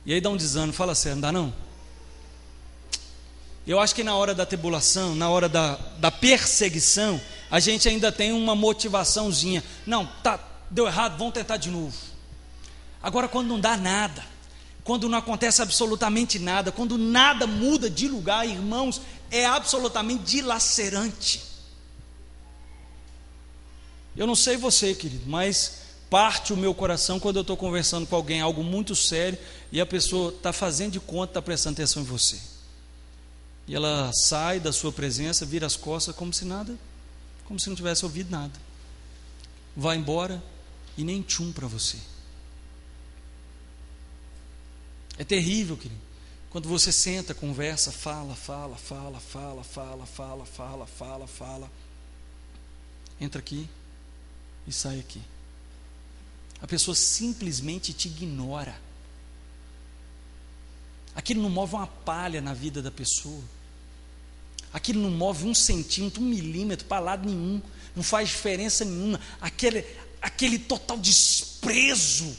E aí dá um desânimo, fala sério, não dá não? Eu acho que na hora da tribulação, na hora da perseguição, a gente ainda tem uma motivaçãozinha. Não, deu errado, vamos tentar de novo. Agora quando não dá nada, quando não acontece absolutamente nada, quando nada muda de lugar, irmãos, é absolutamente dilacerante. Eu não sei você, querido, mas parte o meu coração quando eu estou conversando com alguém, algo muito sério, e a pessoa está fazendo de conta, está prestando atenção em você. E ela sai da sua presença, vira as costas como se não tivesse ouvido nada. Vai embora e nem tchum para você. É terrível, querido, quando você senta, conversa, fala, entra aqui e sai aqui. A pessoa simplesmente te ignora. Aquilo não move uma palha na vida da pessoa. Aquilo não move 1 centímetro, 1 milímetro para lado nenhum. Não faz diferença nenhuma. Aquele total desprezo.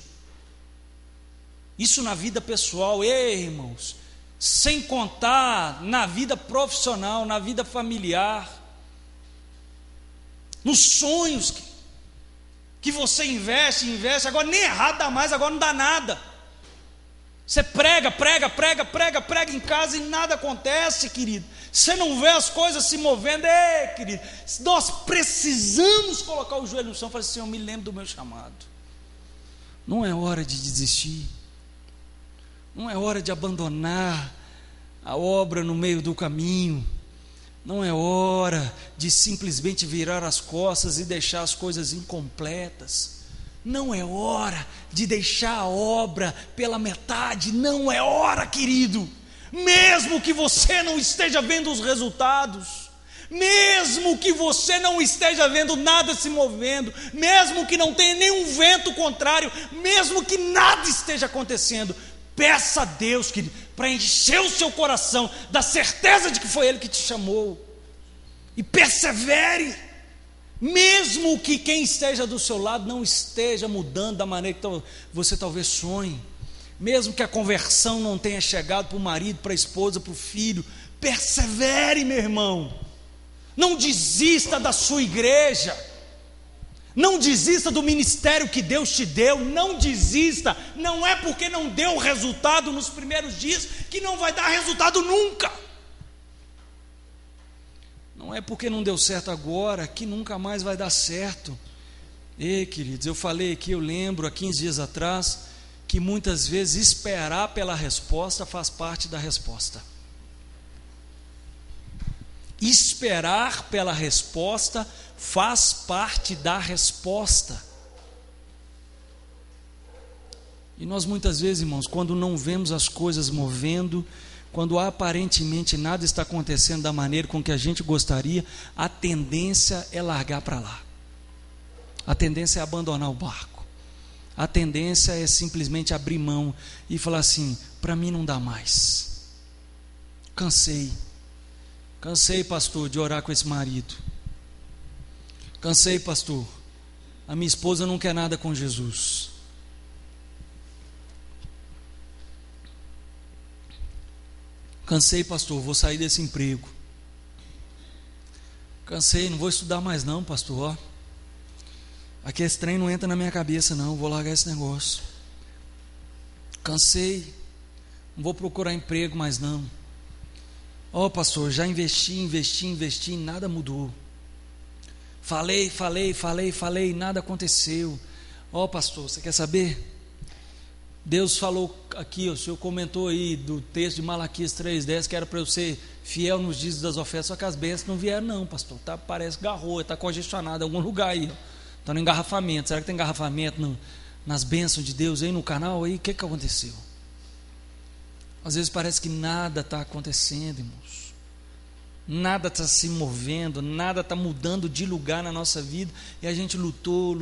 Isso na vida pessoal, irmãos, sem contar na vida profissional, na vida familiar, nos sonhos que você investe, agora nem errado dá mais, agora não dá nada. Você prega em casa e nada acontece, querido. Você não vê as coisas se movendo, querido. Nós precisamos colocar o joelho no chão e falar assim: Senhor, me lembro do meu chamado. Não é hora de desistir. Não é hora de abandonar a obra no meio do caminho. Não é hora de simplesmente virar as costas e deixar as coisas incompletas. Não é hora de deixar a obra pela metade. Não é hora, querido. Mesmo que você não esteja vendo os resultados, mesmo que você não esteja vendo nada se movendo, mesmo que não tenha nenhum vento contrário, mesmo que nada esteja acontecendo, peça a Deus, querido, para encher o seu coração da certeza de que foi Ele que te chamou, e persevere, mesmo que quem esteja do seu lado não esteja mudando da maneira que você talvez sonhe, mesmo que a conversão não tenha chegado para o marido, para a esposa, para o filho, persevere, meu irmão. Não desista da sua igreja, não desista do ministério que Deus te deu, não desista. Não é porque não deu resultado nos primeiros dias que não vai dar resultado nunca. Não é porque não deu certo agora que nunca mais vai dar certo. Ei, queridos, eu falei aqui, eu lembro há 15 dias atrás, que muitas vezes esperar pela resposta faz parte da resposta. Esperar pela resposta faz parte da resposta. E nós muitas vezes, irmãos, quando não vemos as coisas movendo, quando aparentemente nada está acontecendo da maneira com que a gente gostaria, a tendência é largar para lá. A tendência é abandonar o barco. A tendência é simplesmente abrir mão e falar assim: para mim não dá mais. Cansei, pastor, de orar com esse marido. Cansei, pastor, a minha esposa não quer nada com Jesus. Cansei, pastor, vou sair desse emprego. Cansei, não vou estudar mais não, pastor. Aqui esse trem não entra na minha cabeça não, vou largar esse negócio. Cansei, não vou procurar emprego mais não. Pastor, já investi e nada mudou. Falei, nada aconteceu. Pastor, você quer saber? Deus falou aqui, o senhor comentou aí do texto de Malaquias 3:10, que era para eu ser fiel nos dias das ofertas, só que as bênçãos não vieram não, pastor. Parece que garrou, está congestionado em algum lugar aí, está no engarrafamento. Será que tem engarrafamento nas bênçãos de Deus aí no canal aí? O que aconteceu? Às vezes parece que nada está acontecendo, irmãos. Nada está se movendo, nada está mudando de lugar na nossa vida, e a gente lutou.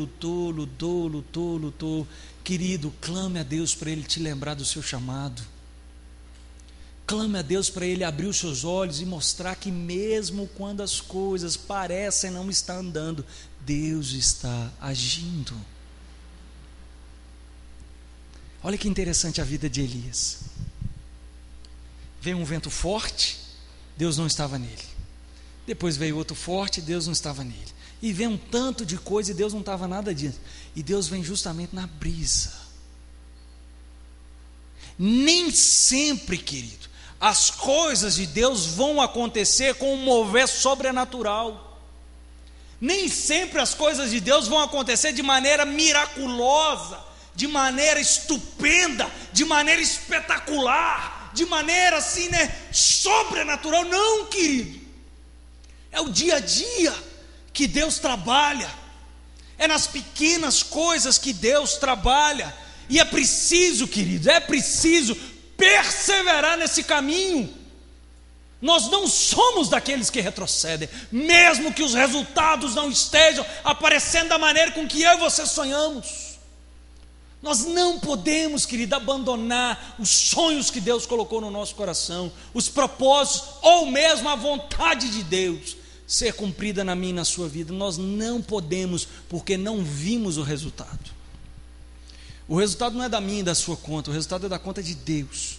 Querido, clame a Deus para Ele te lembrar do seu chamado. Clame a Deus para Ele abrir os seus olhos e mostrar que mesmo quando as coisas parecem não estar andando, Deus está agindo. Olha que interessante a vida de Elias. Veio um vento forte, Deus não estava nele. Depois veio outro forte, Deus não estava nele. E veio um tanto de coisa e Deus não estava nada disso. E Deus vem justamente na brisa. Nem sempre, querido, as coisas de Deus vão acontecer com um mover sobrenatural. Nem sempre as coisas de Deus vão acontecer de maneira miraculosa, de maneira estupenda, de maneira espetacular, de maneira assim, sobrenatural. Não, querido. É o dia a dia que Deus trabalha. É nas pequenas coisas que Deus trabalha. E é preciso, queridos, perseverar nesse caminho. Nós não somos daqueles que retrocedem, mesmo que os resultados não estejam aparecendo da maneira com que eu e você sonhamos. Nós não podemos, querido, abandonar os sonhos que Deus colocou no nosso coração, os propósitos, ou mesmo a vontade de Deus ser cumprida na minha e na sua vida. Nós não podemos, porque não vimos o resultado. O resultado não é da minha e da sua conta, o resultado é da conta de Deus.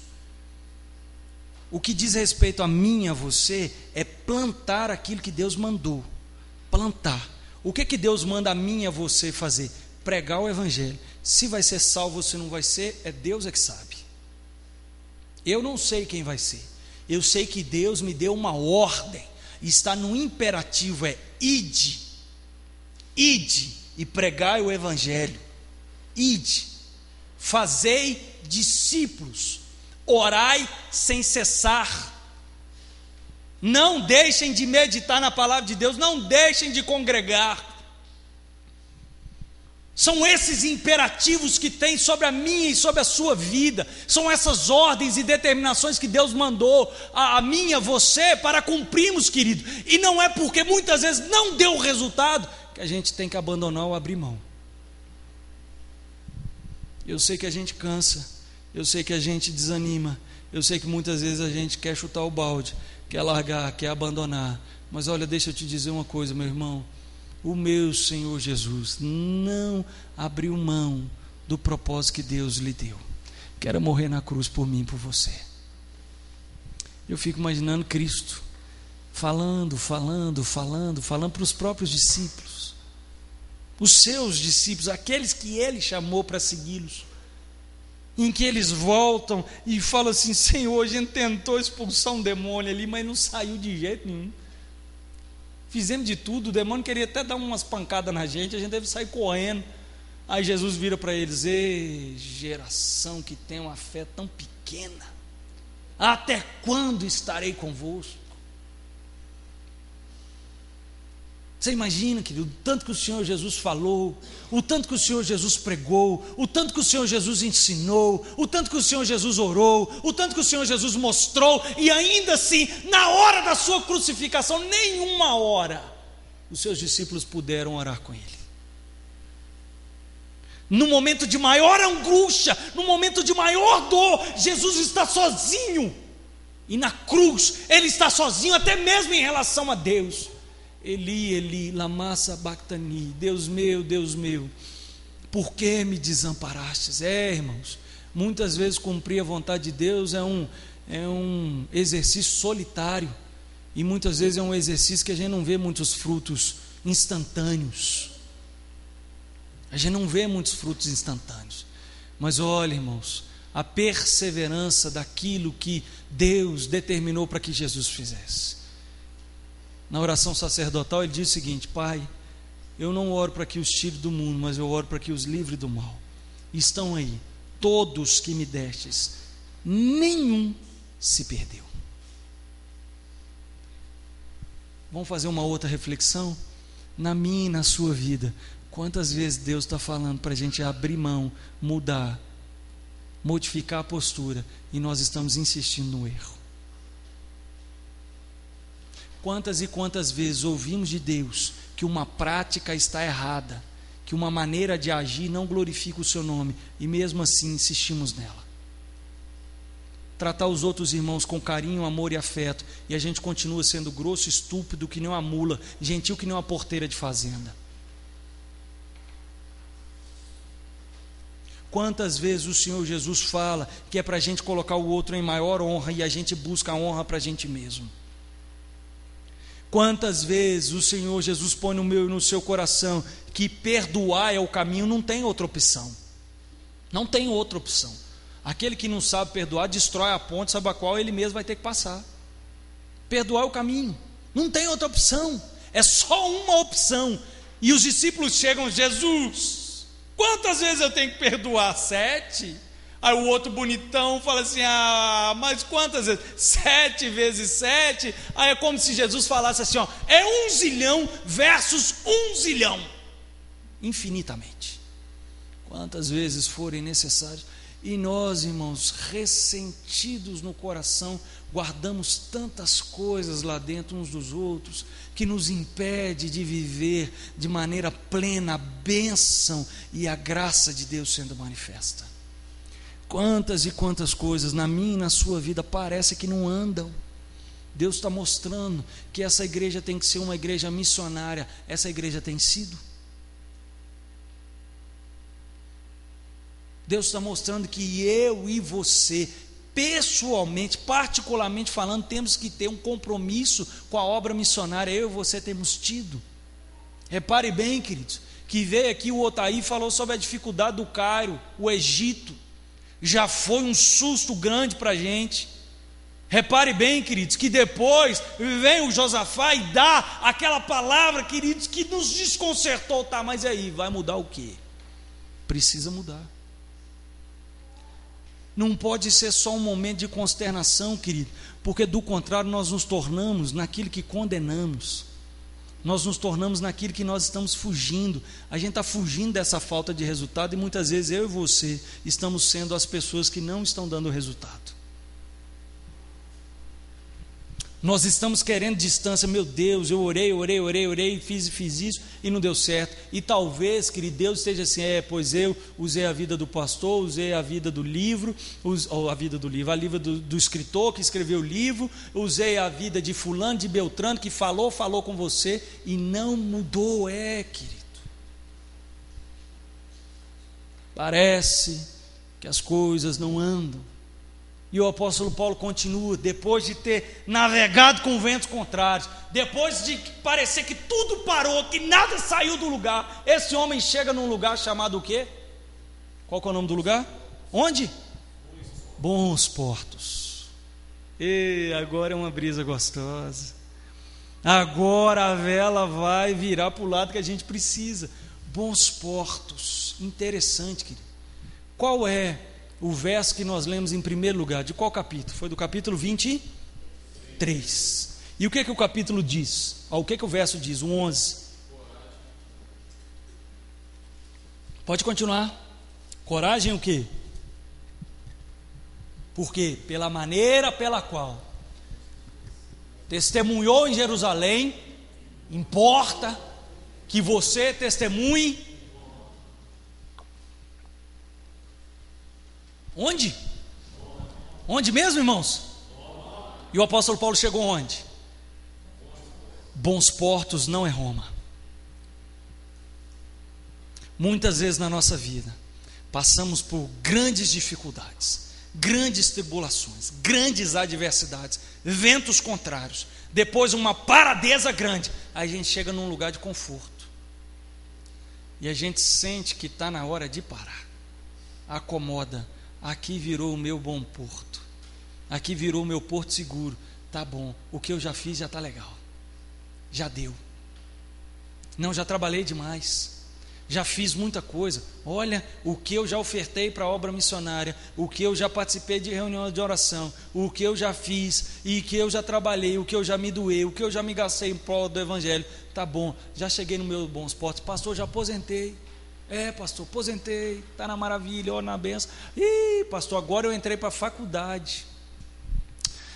O que diz respeito a mim e a você é plantar aquilo que Deus mandou. Plantar. O que Deus manda a mim e a você fazer? Pregar o Evangelho. Se vai ser salvo ou se não vai ser, Deus é que sabe. Eu não sei quem vai ser. Eu sei que Deus me deu uma ordem. Está no imperativo, ide e pregai o Evangelho. Ide, fazei discípulos, orai sem cessar. Não deixem de meditar na palavra de Deus, não deixem de congregar. São esses imperativos que tem sobre a minha e sobre a sua vida. São essas ordens e determinações que Deus mandou a mim e a você para cumprirmos, querido. E não é porque muitas vezes não deu o resultado que a gente tem que abandonar ou abrir mão. Eu sei que a gente cansa, eu sei que a gente desanima, eu sei que muitas vezes a gente quer chutar o balde, quer largar, quer abandonar. Mas olha, deixa eu te dizer uma coisa, meu irmão. O meu Senhor Jesus não abriu mão do propósito que Deus lhe deu, que era morrer na cruz por mim e por você. Eu fico imaginando Cristo falando para os próprios discípulos, os seus discípulos, aqueles que Ele chamou para segui-los, em que eles voltam e falam assim: Senhor, a gente tentou expulsar um demônio ali, mas não saiu de jeito nenhum. fizemos de tudo, o demônio queria até dar umas pancadas na gente, a gente deve sair correndo. Aí Jesus vira para eles: ei, geração que tem uma fé tão pequena, até quando estarei convosco? Você imagina, querido, o tanto que o Senhor Jesus falou, o tanto que o Senhor Jesus pregou, o tanto que o Senhor Jesus ensinou, o tanto que o Senhor Jesus orou, o tanto que o Senhor Jesus mostrou, e ainda assim, na hora da sua crucificação, nenhuma hora, os seus discípulos puderam orar com ele. No momento de maior angústia, no momento de maior dor, Jesus está sozinho, e na cruz, ele está sozinho, até mesmo em relação a Deus. Eli, Eli, lama sabachthani, Deus meu, por que me desamparastes? Irmãos, muitas vezes cumprir a vontade de Deus é um exercício solitário, e muitas vezes é um exercício que a gente não vê muitos frutos instantâneos, mas olha, irmãos, a perseverança daquilo que Deus determinou para que Jesus fizesse. Na oração sacerdotal ele diz o seguinte: Pai, eu não oro para que os tire do mundo, mas eu oro para que os livre do mal. Estão aí todos que me destes, nenhum se perdeu. Vamos fazer uma outra reflexão? Na minha e na sua vida, quantas vezes Deus está falando para a gente abrir mão, mudar, modificar a postura, e nós estamos insistindo no erro? Quantas e quantas vezes ouvimos de Deus que uma prática está errada, que uma maneira de agir não glorifica o seu nome, e mesmo assim insistimos nela? Tratar os outros irmãos com carinho, amor e afeto, e a gente continua sendo grosso, estúpido que nem uma mula, gentil que nem uma porteira de fazenda. Quantas vezes o Senhor Jesus fala que é para a gente colocar o outro em maior honra, e a gente busca a honra para a gente mesmo? Quantas vezes o Senhor Jesus põe no meu e no seu coração que perdoar é o caminho, não tem outra opção. Não tem outra opção. Aquele que não sabe perdoar, destrói a ponte sobre a qual ele mesmo vai ter que passar. Perdoar é o caminho, não tem outra opção, é só uma opção. E os discípulos chegam: Jesus, quantas vezes eu tenho que perdoar? 7? Aí o outro bonitão fala assim: mas quantas vezes? 7 vezes 7. Aí é como se Jesus falasse assim: é 1 zilhão versus 1 zilhão, infinitamente, quantas vezes forem necessárias. E nós, irmãos, ressentidos no coração, guardamos tantas coisas lá dentro uns dos outros, que nos impede de viver de maneira plena a bênção e a graça de Deus sendo manifesta. Quantas e quantas coisas na minha e na sua vida parece que não andam. Deus está mostrando que essa igreja tem que ser uma igreja missionária. Essa igreja tem sido. Deus está mostrando que eu e você, pessoalmente, particularmente falando, temos que ter um compromisso com a obra missionária. Eu e você temos tido. Repare bem, queridos, que veio aqui o Otaí e falou sobre a dificuldade do Cairo, o Egito. Já foi um susto grande para a gente. Repare bem, queridos, que depois vem o Josafá e dá aquela palavra, queridos, que nos desconcertou. Tá, mas aí, vai mudar o quê? Precisa mudar. Não pode ser só um momento de consternação, querido, porque do contrário nós nos tornamos naquilo que condenamos. Nós nos tornamos naquilo que nós estamos fugindo. A gente está fugindo dessa falta de resultado, e muitas vezes eu e você estamos sendo as pessoas que não estão dando resultado. Nós estamos querendo distância. Meu Deus, eu orei, fiz isso e não deu certo. E talvez, querido, Deus esteja assim: pois eu usei a vida do pastor, usei a vida do livro, a vida do escritor que escreveu o livro, usei a vida de fulano, de Beltrano, que falou com você e não mudou. Querido, parece que as coisas não andam. E o apóstolo Paulo continua, depois de ter navegado com ventos contrários, depois de parecer que tudo parou, que nada saiu do lugar, esse homem chega num lugar chamado o quê? Qual que é o nome do lugar? Onde? Bons Portos. E agora é uma brisa gostosa. Agora a vela vai virar para o lado que a gente precisa. Bons portos. Interessante, querido. Qual é o verso que nós lemos em primeiro lugar? De qual capítulo? Foi do capítulo 23. E o que o capítulo diz? O que o verso diz? O 11. Pode continuar. Coragem o quê? Por quê? Pela maneira pela qual testemunhou em Jerusalém, importa que você testemunhe. Onde? Onde mesmo, irmãos? E o apóstolo Paulo chegou onde? Bons portos não é Roma. Muitas vezes na nossa vida passamos por grandes dificuldades, grandes tribulações, grandes adversidades, ventos contrários, depois uma paradeza grande, aí a gente chega num lugar de conforto e a gente sente que está na hora de parar. Acomoda, aqui virou o meu bom porto, aqui virou o meu porto seguro, tá bom, o que eu já fiz já está legal, já deu, não, já trabalhei demais, já fiz muita coisa, olha o que eu já ofertei para a obra missionária, o que eu já participei de reuniões de oração, o que eu já fiz, e que eu já trabalhei, o que eu já me doei, o que eu já me gastei em prol do evangelho, tá bom, já cheguei no meu bons portos, pastor, já aposentei, pastor, aposentei, está na maravilha, ó, na benção, pastor, agora eu entrei para a faculdade.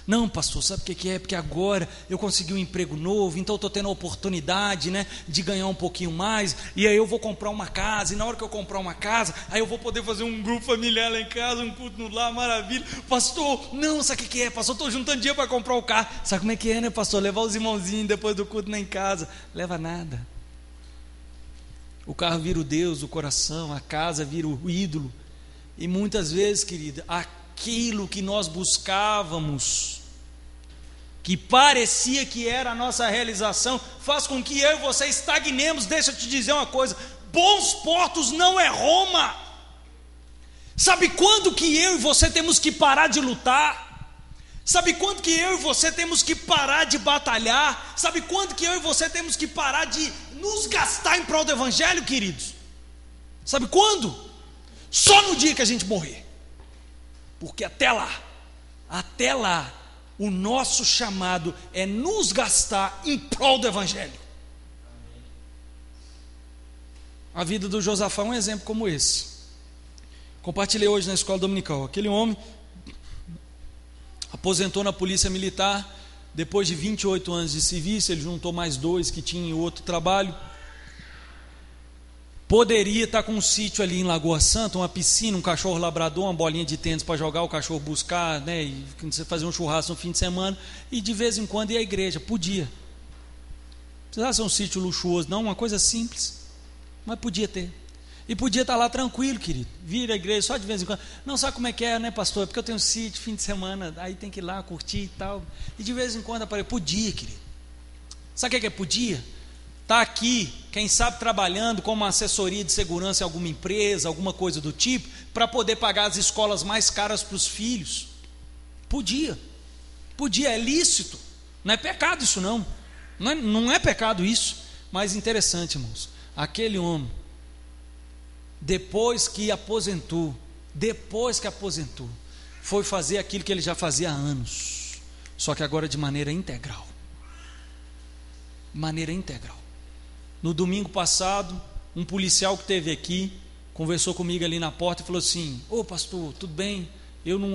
Não, pastor, sabe o que é? Porque agora eu consegui um emprego novo, então eu estou tendo a oportunidade, né, de ganhar um pouquinho mais, e aí eu vou comprar uma casa, e na hora que eu comprar uma casa, aí eu vou poder fazer um grupo familiar lá em casa, um culto no lar, maravilha. Pastor, não, sabe o que é? Pastor, estou juntando dinheiro para comprar o carro. Sabe como é que é, né, pastor? Levar os irmãozinhos depois do culto lá em casa. Leva nada. O carro vira o Deus, o coração, a casa vira o ídolo. E muitas vezes, querida, aquilo que nós buscávamos, que parecia que era a nossa realização, faz com que eu e você estagnemos. Deixa eu te dizer uma coisa, bons portos não é Roma. Sabe quando que eu e você temos que parar de lutar? Sabe quando que eu e você temos que parar de batalhar? Sabe quando que eu e você temos que parar de nos gastar em prol do evangelho, queridos? Sabe quando? Só no dia que a gente morrer. Porque até lá, o nosso chamado é nos gastar em prol do evangelho. A vida do Josafá é um exemplo como esse. Compartilhei hoje na escola dominical. Aquele homem aposentou na polícia militar, depois de 28 anos de serviço, ele juntou mais 2 que tinham outro trabalho. Poderia estar com um sítio ali em Lagoa Santa, uma piscina, um cachorro labrador, uma bolinha de tênis para jogar, o cachorro buscar, né, e você fazer um churrasco no fim de semana, e de vez em quando ir à igreja. Podia. Não precisava ser um sítio luxuoso, não, uma coisa simples, mas podia ter. E podia estar lá tranquilo, querido, vir à igreja só de vez em quando. Não, sabe como é que é, né, pastor? É porque eu tenho um sítio, fim de semana, aí tem que ir lá curtir e tal. E de vez em quando aparece. Podia, querido. Sabe o que é podia? Está aqui, quem sabe trabalhando como uma assessoria de segurança em alguma empresa, alguma coisa do tipo, para poder pagar as escolas mais caras para os filhos. Podia, é lícito, não é pecado isso não, não é pecado isso, mas interessante, irmãos, aquele homem, depois que aposentou, foi fazer aquilo que ele já fazia há anos, só que agora de maneira integral. No domingo passado, um policial que esteve aqui, conversou comigo ali na porta e falou assim: ô pastor, tudo bem?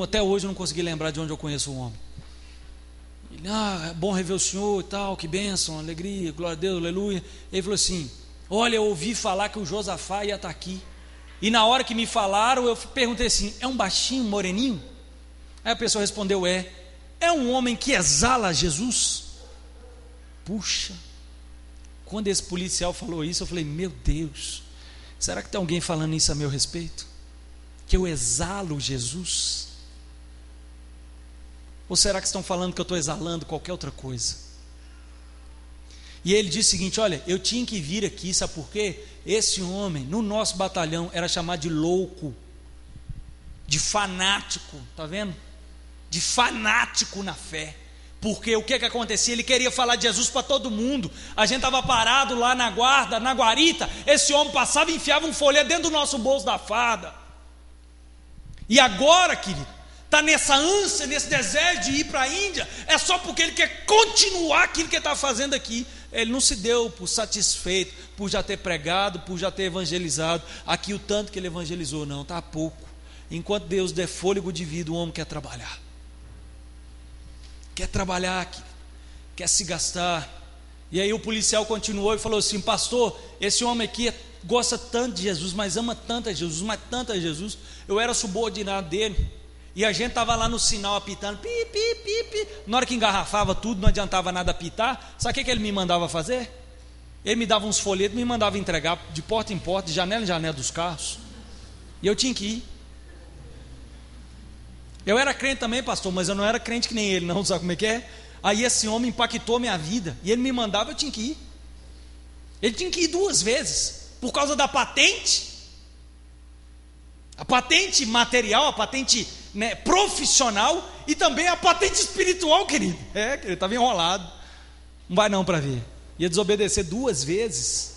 Até hoje eu não consegui lembrar de onde eu conheço o homem. Ele, é bom rever o senhor e tal, que bênção, alegria, glória a Deus, aleluia. Ele falou assim: olha, eu ouvi falar que o Josafá ia estar aqui, e na hora que me falaram, eu perguntei assim: é um baixinho, moreninho? Aí a pessoa respondeu: é um homem que exala Jesus? Puxa, quando esse policial falou isso, eu falei: meu Deus, será que tem alguém falando isso a meu respeito? Que eu exalo Jesus? Ou será que estão falando que eu estou exalando qualquer outra coisa? E ele disse o seguinte: olha, eu tinha que vir aqui, sabe por quê? Esse homem, no nosso batalhão, era chamado de louco, de fanático, está vendo? De fanático na fé, Porque o que acontecia? Ele queria falar de Jesus para todo mundo. A gente estava parado lá na guarda, na guarita. Esse homem passava e enfiava um folheto dentro do nosso bolso da farda. E agora, querido, está nessa ânsia, nesse desejo de ir para a Índia. É só porque ele quer continuar aquilo que ele está fazendo aqui. Ele não se deu por satisfeito, por já ter pregado, por já ter evangelizado aqui o tanto que ele evangelizou. Não, está pouco. Enquanto Deus der fôlego de vida, o homem quer trabalhar. Quer trabalhar aqui, quer se gastar. E aí o policial continuou e falou assim: pastor, esse homem aqui gosta tanto de Jesus, mas ama tanto a Jesus, mas tanto a Jesus. Eu era subordinado dele, e a gente estava lá no sinal apitando, pi, pi, pi, pi. Na hora que engarrafava tudo, não adiantava nada apitar. Sabe o que ele me mandava fazer? Ele me dava uns folhetos, me mandava entregar de porta em porta, de janela em janela dos carros, e eu tinha que ir. Eu era crente também, pastor, mas eu não era crente que nem ele, não, sabe como é que é? Aí esse homem impactou minha vida, e ele me mandava, eu tinha que ir. Ele tinha que ir 2 vezes, por causa da patente. A patente material, a patente, né, profissional, e também a patente espiritual, querido. Ele estava enrolado. Não vai não para ver. Ia desobedecer 2 vezes.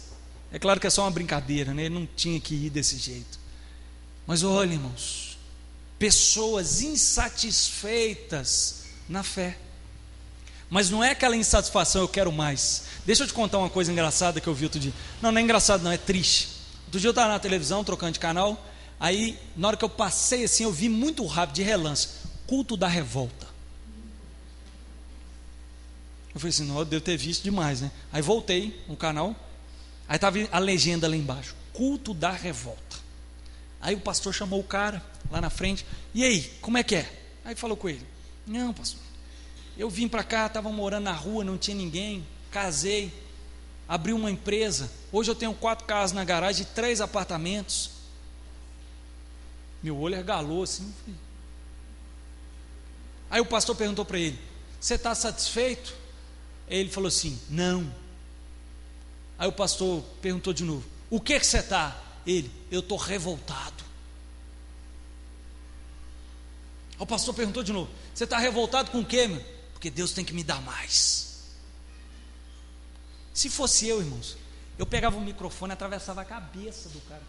É claro que é só uma brincadeira, né? Ele não tinha que ir desse jeito. Mas olha, irmãos, pessoas insatisfeitas na fé. Mas não é aquela insatisfação, eu quero mais. Deixa eu te contar uma coisa engraçada que eu vi outro dia. Não, não é engraçado não, é triste. Outro dia eu estava na televisão, trocando de canal. Aí, na hora que eu passei assim, eu vi muito rápido, de relance, culto da revolta. Eu falei assim, não, eu devo ter visto demais, né? Aí voltei no canal. Aí estava a legenda lá embaixo, culto da revolta. Aí o pastor chamou o cara lá na frente. E aí, como é que é? Aí falou com ele: não, pastor, eu vim para cá, estava morando na rua, não tinha ninguém, casei, abri uma empresa, hoje eu tenho 4 casas na garagem e 3 apartamentos. Meu olho regalou assim. Aí o pastor perguntou para ele: você está satisfeito? Ele falou assim: não. Aí o pastor perguntou de novo: o que você está? Ele: eu estou revoltado. O pastor perguntou de novo: você está revoltado com o quê, meu? Porque Deus tem que me dar mais. Se fosse eu, irmãos, eu pegava o microfone e atravessava a cabeça do cara.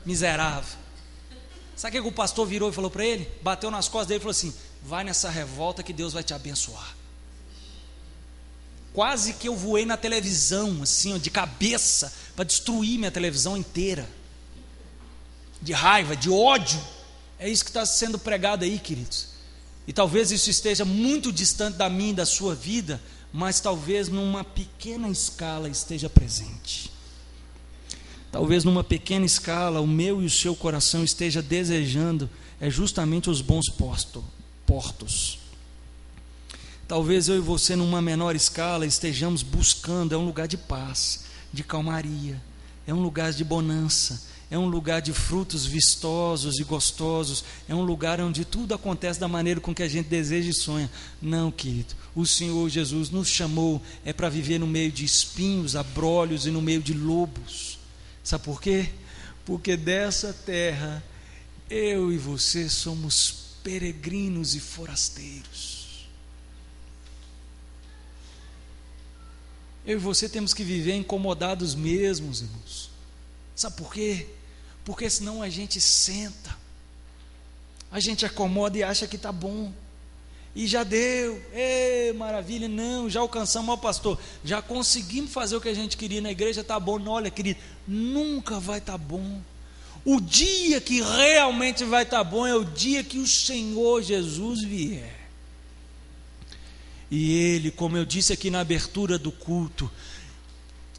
Miserável. Sabe o que o pastor virou e falou para ele? Bateu nas costas dele e falou assim: vai nessa revolta que Deus vai te abençoar. Quase que eu voei na televisão, assim, de cabeça, para destruir minha televisão inteira. De raiva, de ódio. É isso que está sendo pregado aí, queridos. E talvez isso esteja muito distante da minha e da sua vida, mas talvez numa pequena escala esteja presente. Talvez numa pequena escala o meu e o seu coração esteja desejando justamente os bons portos. Talvez eu e você numa menor escala estejamos buscando, é um lugar de paz, de calmaria, é um lugar de bonança, é um lugar de frutos vistosos e gostosos, é um lugar onde tudo acontece da maneira com que a gente deseja e sonha. Não, querido, o Senhor Jesus nos chamou para viver no meio de espinhos, abrolhos e no meio de lobos. Sabe por quê? Porque dessa terra eu e você somos peregrinos e forasteiros. Eu e você temos que viver incomodados mesmos, irmãos. Sabe por quê? Porque senão a gente senta, a gente acomoda e acha que está bom, e já deu, maravilha, não, já alcançamos, ó pastor, já conseguimos fazer o que a gente queria na igreja, está bom. Não, olha, querido, nunca vai estar bom. O dia que realmente vai estar bom é o dia que o Senhor Jesus vier. E Ele, como eu disse aqui na abertura do culto,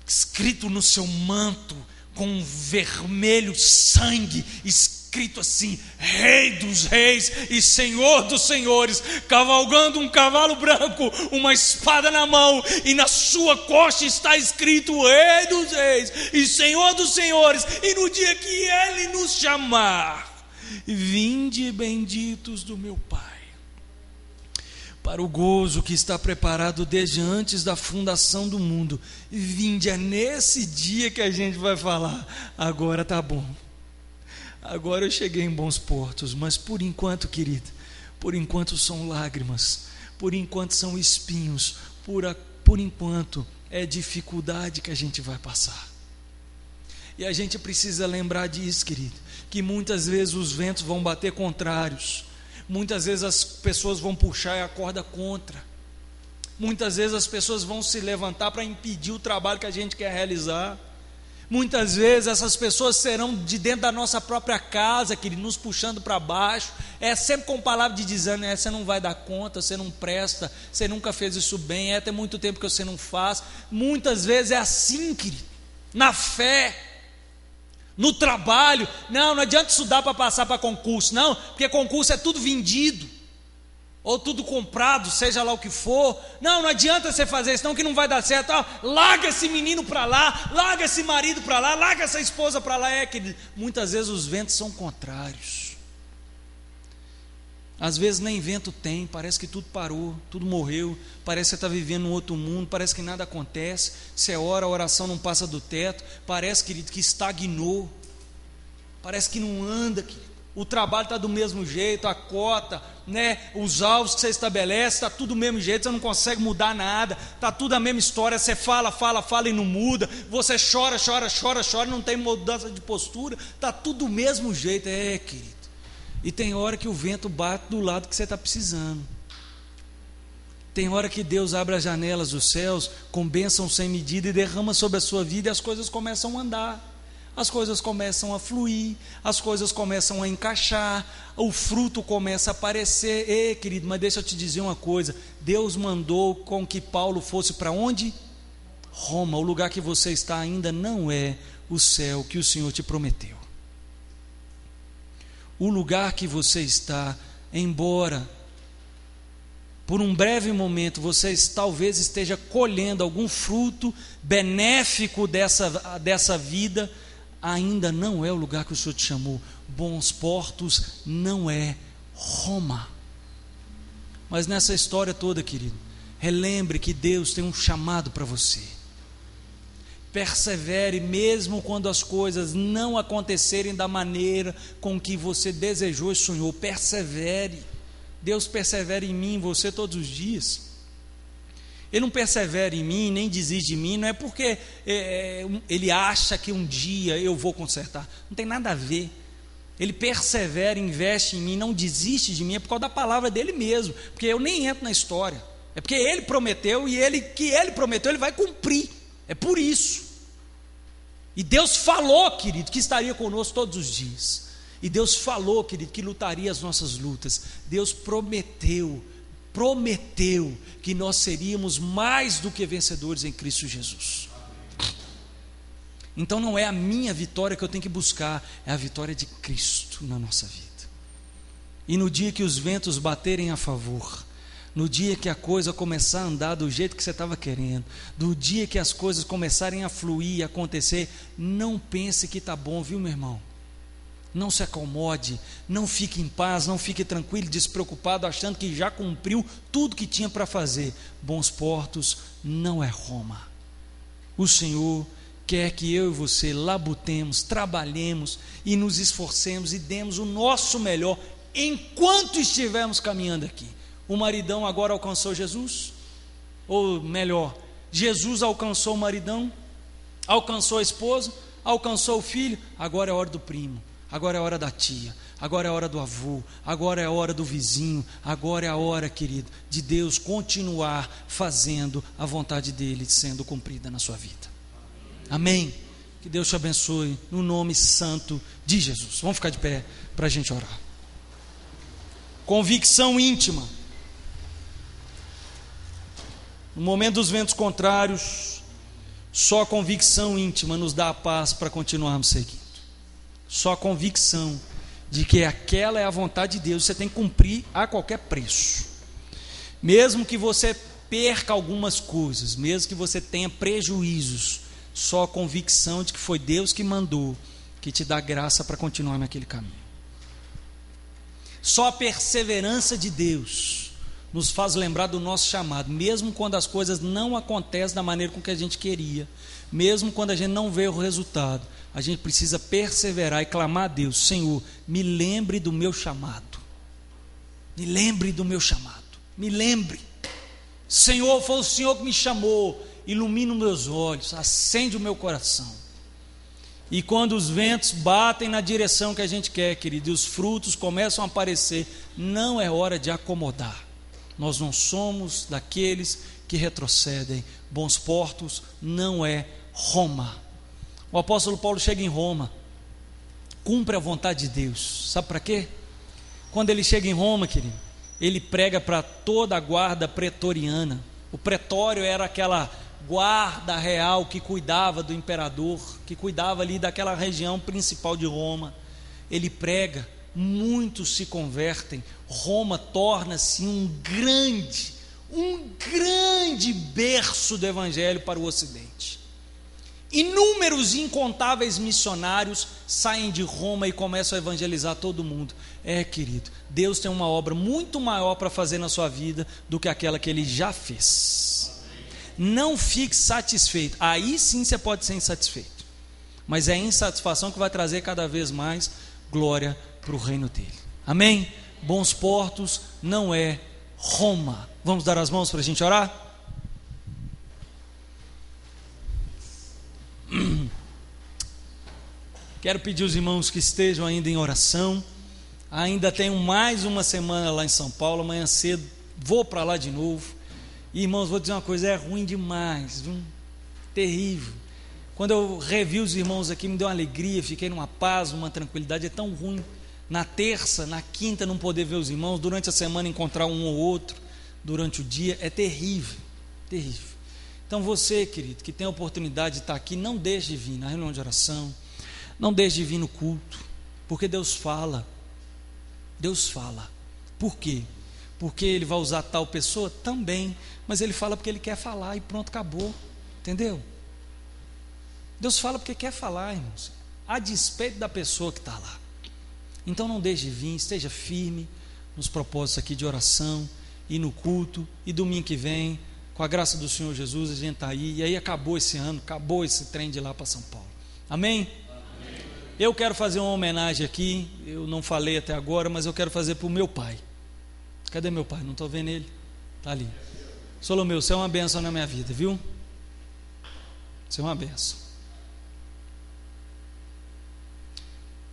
escrito no seu manto, com vermelho sangue, escrito assim: Rei dos Reis e Senhor dos Senhores, cavalgando um cavalo branco, uma espada na mão, e na sua costa está escrito: Rei dos Reis e Senhor dos Senhores. E no dia que Ele nos chamar, vinde benditos do meu Pai, para o gozo que está preparado desde antes da fundação do mundo. Vinde, é nesse dia que a gente vai falar: agora está bom, agora eu cheguei em bons portos. Mas por enquanto, querido, por enquanto são lágrimas, por enquanto são espinhos, por enquanto é dificuldade que a gente vai passar. E a gente precisa lembrar disso, querido, que muitas vezes os ventos vão bater contrários, muitas vezes as pessoas vão puxar a corda contra, muitas vezes as pessoas vão se levantar para impedir o trabalho que a gente quer realizar. Muitas vezes essas pessoas serão de dentro da nossa própria casa, querido, nos puxando para baixo, sempre com palavra de dizendo, você não vai dar conta, você não presta, você nunca fez isso bem, tem muito tempo que você não faz. Muitas vezes é assim, querido, na fé, no trabalho. Não adianta estudar para passar para concurso, não, porque concurso é tudo vendido, ou tudo comprado, seja lá o que for. Não adianta você fazer isso, não, que não vai dar certo. Larga esse menino para lá, larga esse marido para lá, larga essa esposa para lá. Que muitas vezes os ventos são contrários. Às vezes nem vento tem, parece que tudo parou, tudo morreu, parece que você está vivendo um outro mundo, parece que nada acontece. Você ora, a oração não passa do teto, parece, querido, que estagnou, parece que não anda, querido. O trabalho está do mesmo jeito, a cota, os alvos que você estabelece, está tudo do mesmo jeito, você não consegue mudar nada, está tudo a mesma história, você fala e não muda, você chora, não tem mudança de postura, está tudo do mesmo jeito, querido. E tem hora que o vento bate do lado que você está precisando, tem hora que Deus abre as janelas dos céus, com bênção sem medida, e derrama sobre a sua vida, e as coisas começam a andar, as coisas começam a fluir, as coisas começam a encaixar, o fruto começa a aparecer. Querido, mas deixa eu te dizer uma coisa, Deus mandou com que Paulo fosse para onde? Roma. O lugar que você está ainda não é o céu que o Senhor te prometeu. O lugar que você está, embora por um breve momento você talvez esteja colhendo algum fruto benéfico dessa vida, ainda não é o lugar que o Senhor te chamou. Bons Portos não é Roma. Mas nessa história toda, querido, relembre que Deus tem um chamado para você. Persevere mesmo quando as coisas não acontecerem da maneira com que você desejou e sonhou. Persevere. Deus persevera em mim, em você todos os dias. Ele não persevera em mim, nem desiste de mim, não é porque ele acha que um dia eu vou consertar, não tem nada a ver. Ele persevera, investe em mim, não desiste de mim, é por causa da palavra dele mesmo, porque eu nem entro na história, é porque ele prometeu, e ele prometeu, ele vai cumprir, é por isso. E Deus falou, querido, que estaria conosco todos os dias, e Deus falou, querido, que lutaria as nossas lutas. Deus prometeu que nós seríamos mais do que vencedores em Cristo Jesus. Então não é a minha vitória que eu tenho que buscar, é a vitória de Cristo na nossa vida. E no dia que os ventos baterem a favor, no dia que a coisa começar a andar do jeito que você estava querendo, no dia que as coisas começarem a fluir, a acontecer, não pense que está bom, viu, meu irmão? Não se acomode, não fique em paz, não fique tranquilo, despreocupado, achando que já cumpriu tudo que tinha para fazer. Bons Portos não é Roma. O Senhor quer que eu e você labutemos, trabalhemos e nos esforcemos e demos o nosso melhor enquanto estivermos caminhando aqui. O maridão agora alcançou Jesus? Ou melhor, Jesus alcançou o maridão? Alcançou a esposa? Alcançou o filho? Agora é a hora do primo. Agora é a hora da tia, agora é a hora do avô, agora é a hora do vizinho, agora é a hora, querido, de Deus continuar fazendo a vontade dele sendo cumprida na sua vida. Amém? Que Deus te abençoe no nome santo de Jesus. Vamos ficar de pé para a gente orar. Convicção íntima. No momento dos ventos contrários, só a convicção íntima nos dá a paz para continuarmos seguindo. Só a convicção de que aquela é a vontade de Deus, você tem que cumprir a qualquer preço. Mesmo que você perca algumas coisas, mesmo que você tenha prejuízos, só a convicção de que foi Deus que mandou, que te dá graça para continuar naquele caminho. Só a perseverança de Deus nos faz lembrar do nosso chamado, mesmo quando as coisas não acontecem da maneira com que a gente queria, mesmo quando a gente não vê o resultado, a gente precisa perseverar e clamar a Deus: Senhor, me lembre do meu chamado. Me lembre do meu chamado. Me lembre. Senhor, foi o Senhor que me chamou. Ilumina os meus olhos, acende o meu coração. E quando os ventos batem na direção que a gente quer, querido, e os frutos começam a aparecer, não é hora de acomodar. Nós não somos daqueles que retrocedem. Bons Portos não é Roma. O apóstolo Paulo chega em Roma, cumpre a vontade de Deus. Sabe para quê? Quando ele chega em Roma, querido, ele prega para toda a guarda pretoriana. O pretório era aquela guarda real que cuidava do imperador, que cuidava ali daquela região principal de Roma. Ele prega, muitos se convertem. Roma torna-se um grande berço do evangelho para o Ocidente. Inúmeros e incontáveis missionários saem de Roma e começam a evangelizar todo mundo. Querido, Deus tem uma obra muito maior para fazer na sua vida do que aquela que Ele já fez. Não fique satisfeito. Aí sim você pode ser insatisfeito, mas é a insatisfação que vai trazer cada vez mais glória para o reino dele. Amém? Bons Portos não é Roma. Vamos dar as mãos para a gente orar? Quero pedir aos irmãos que estejam ainda em oração. Ainda tenho mais uma semana lá em São Paulo. Amanhã cedo vou para lá de novo. E, irmãos, vou dizer uma coisa: é ruim demais, viu? Terrível. Quando eu revi os irmãos aqui, me deu uma alegria, fiquei numa paz, numa tranquilidade. É tão ruim na terça, na quinta não poder ver os irmãos, durante a semana encontrar um ou outro durante o dia. É terrível, terrível. Então você, querido, que tem a oportunidade de estar aqui, não deixe de vir na reunião de oração, não deixe de vir no culto, porque Deus fala. Deus fala. Por quê? Porque Ele vai usar tal pessoa? Também, mas Ele fala porque Ele quer falar e pronto, acabou. Entendeu? Deus fala porque quer falar, irmãos, a despeito da pessoa que está lá. Então não deixe de vir, esteja firme nos propósitos aqui de oração e no culto, e domingo que vem, com a graça do Senhor Jesus, a gente está aí. E aí acabou esse ano, acabou esse trem de ir lá para São Paulo. Amém? Amém? Eu quero fazer uma homenagem aqui. Eu não falei até agora, mas eu quero fazer para o meu pai. Cadê meu pai? Não estou vendo ele. Está ali. Solomeu, você é uma bênção na minha vida, viu? Você é uma bênção.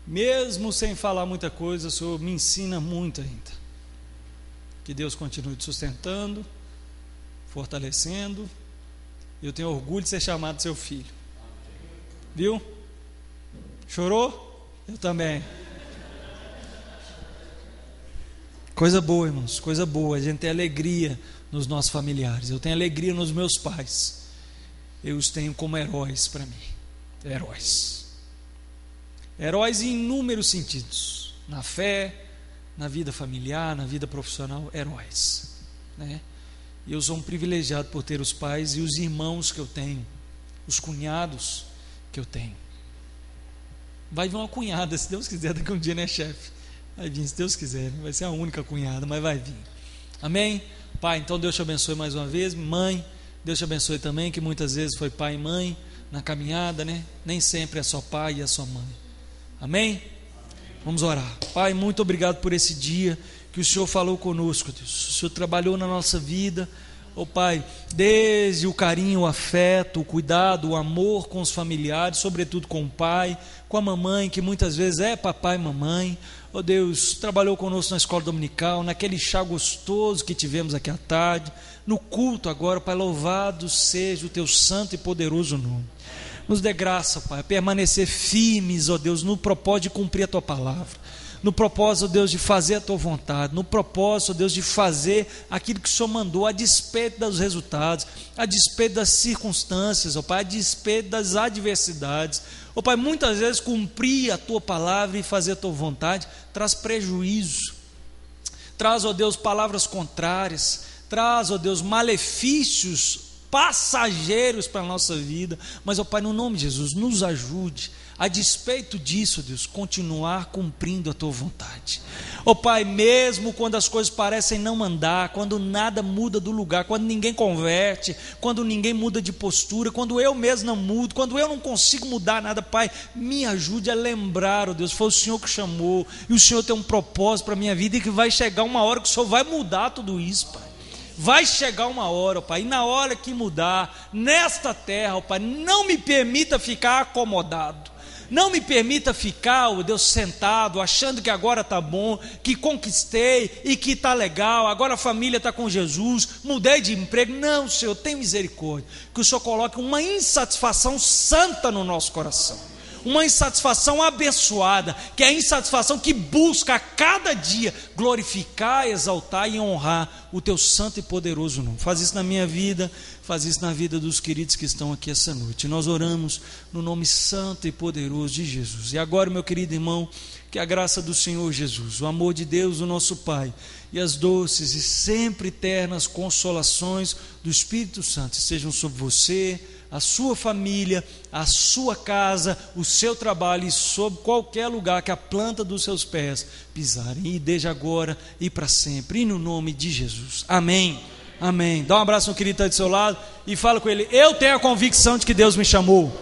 Mesmo sem falar muita coisa, o Senhor me ensina muito ainda. Que Deus continue te sustentando, fortalecendo. Eu tenho orgulho de ser chamado seu filho. Viu? Chorou? Eu também. Coisa boa, irmãos, coisa boa. A gente tem alegria nos nossos familiares. Eu tenho alegria nos meus pais. Eu os tenho como heróis para mim. Heróis. Heróis em inúmeros sentidos. Na fé, na vida familiar, na vida profissional. Heróis, né? E eu sou um privilegiado por ter os pais e os irmãos que eu tenho, os cunhados que eu tenho. Vai vir uma cunhada, se Deus quiser, daqui a um dia, né, chefe? Vai vir, se Deus quiser, vai ser a única cunhada, mas vai vir. Amém? Pai, então Deus te abençoe mais uma vez. Mãe, Deus te abençoe também, que muitas vezes foi pai e mãe na caminhada, né? Nem sempre é só pai e é só mãe. Amém? Vamos orar. Pai, muito obrigado por esse dia que o Senhor falou conosco, Deus. O Senhor trabalhou na nossa vida, oh Pai, desde o carinho, o afeto, o cuidado, o amor com os familiares, sobretudo com o pai, com a mamãe, que muitas vezes é papai e mamãe. Oh Deus, trabalhou conosco na escola dominical, naquele chá gostoso que tivemos aqui à tarde, no culto agora. Pai, louvado seja o teu santo e poderoso nome. Nos dê graça, Pai, a permanecer firmes, ó Deus, no propósito de cumprir a Tua palavra, no propósito, ó Deus, de fazer a Tua vontade, no propósito, ó Deus, de fazer aquilo que o Senhor mandou, a despeito dos resultados, a despeito das circunstâncias, ó Pai, a despeito das adversidades. Ó Pai, muitas vezes cumprir a Tua palavra e fazer a Tua vontade traz prejuízo, traz, ó Deus, palavras contrárias, traz, ó Deus, malefícios passageiros para a nossa vida, mas, ó Pai, no nome de Jesus, nos ajude, a despeito disso, Deus, continuar cumprindo a Tua vontade. Ó Pai, mesmo quando as coisas parecem não andar, quando nada muda do lugar, quando ninguém converte, quando ninguém muda de postura, quando eu mesmo não mudo, quando eu não consigo mudar nada, Pai, me ajude a lembrar, ó Deus, foi o Senhor que chamou, e o Senhor tem um propósito para a minha vida, e que vai chegar uma hora que o Senhor vai mudar tudo isso, Pai. Vai chegar uma hora, ó Pai, e na hora que mudar, nesta terra, ó Pai, não me permita ficar acomodado. Não me permita ficar, ó Deus, sentado, achando que agora está bom, que conquistei e que está legal, agora a família está com Jesus, mudei de emprego. Não, Senhor, tem misericórdia. Que o Senhor coloque uma insatisfação santa no nosso coração, uma insatisfação abençoada, que é a insatisfação que busca a cada dia glorificar, exaltar e honrar o Teu santo e poderoso nome. Faz isso na minha vida, faz isso na vida dos queridos que estão aqui essa noite. Nós oramos no nome santo e poderoso de Jesus. E agora, meu querido irmão, que a graça do Senhor Jesus, o amor de Deus, o nosso Pai, e as doces e sempre eternas consolações do Espírito Santo sejam sobre você, a sua família, a sua casa, o seu trabalho e sobre qualquer lugar que a planta dos seus pés pisarem, e desde agora e para sempre, e no nome de Jesus. Amém. Amém. Dá um abraço no querido que está do seu lado e fala com ele: eu tenho a convicção de que Deus me chamou.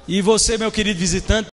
E você, meu querido visitante,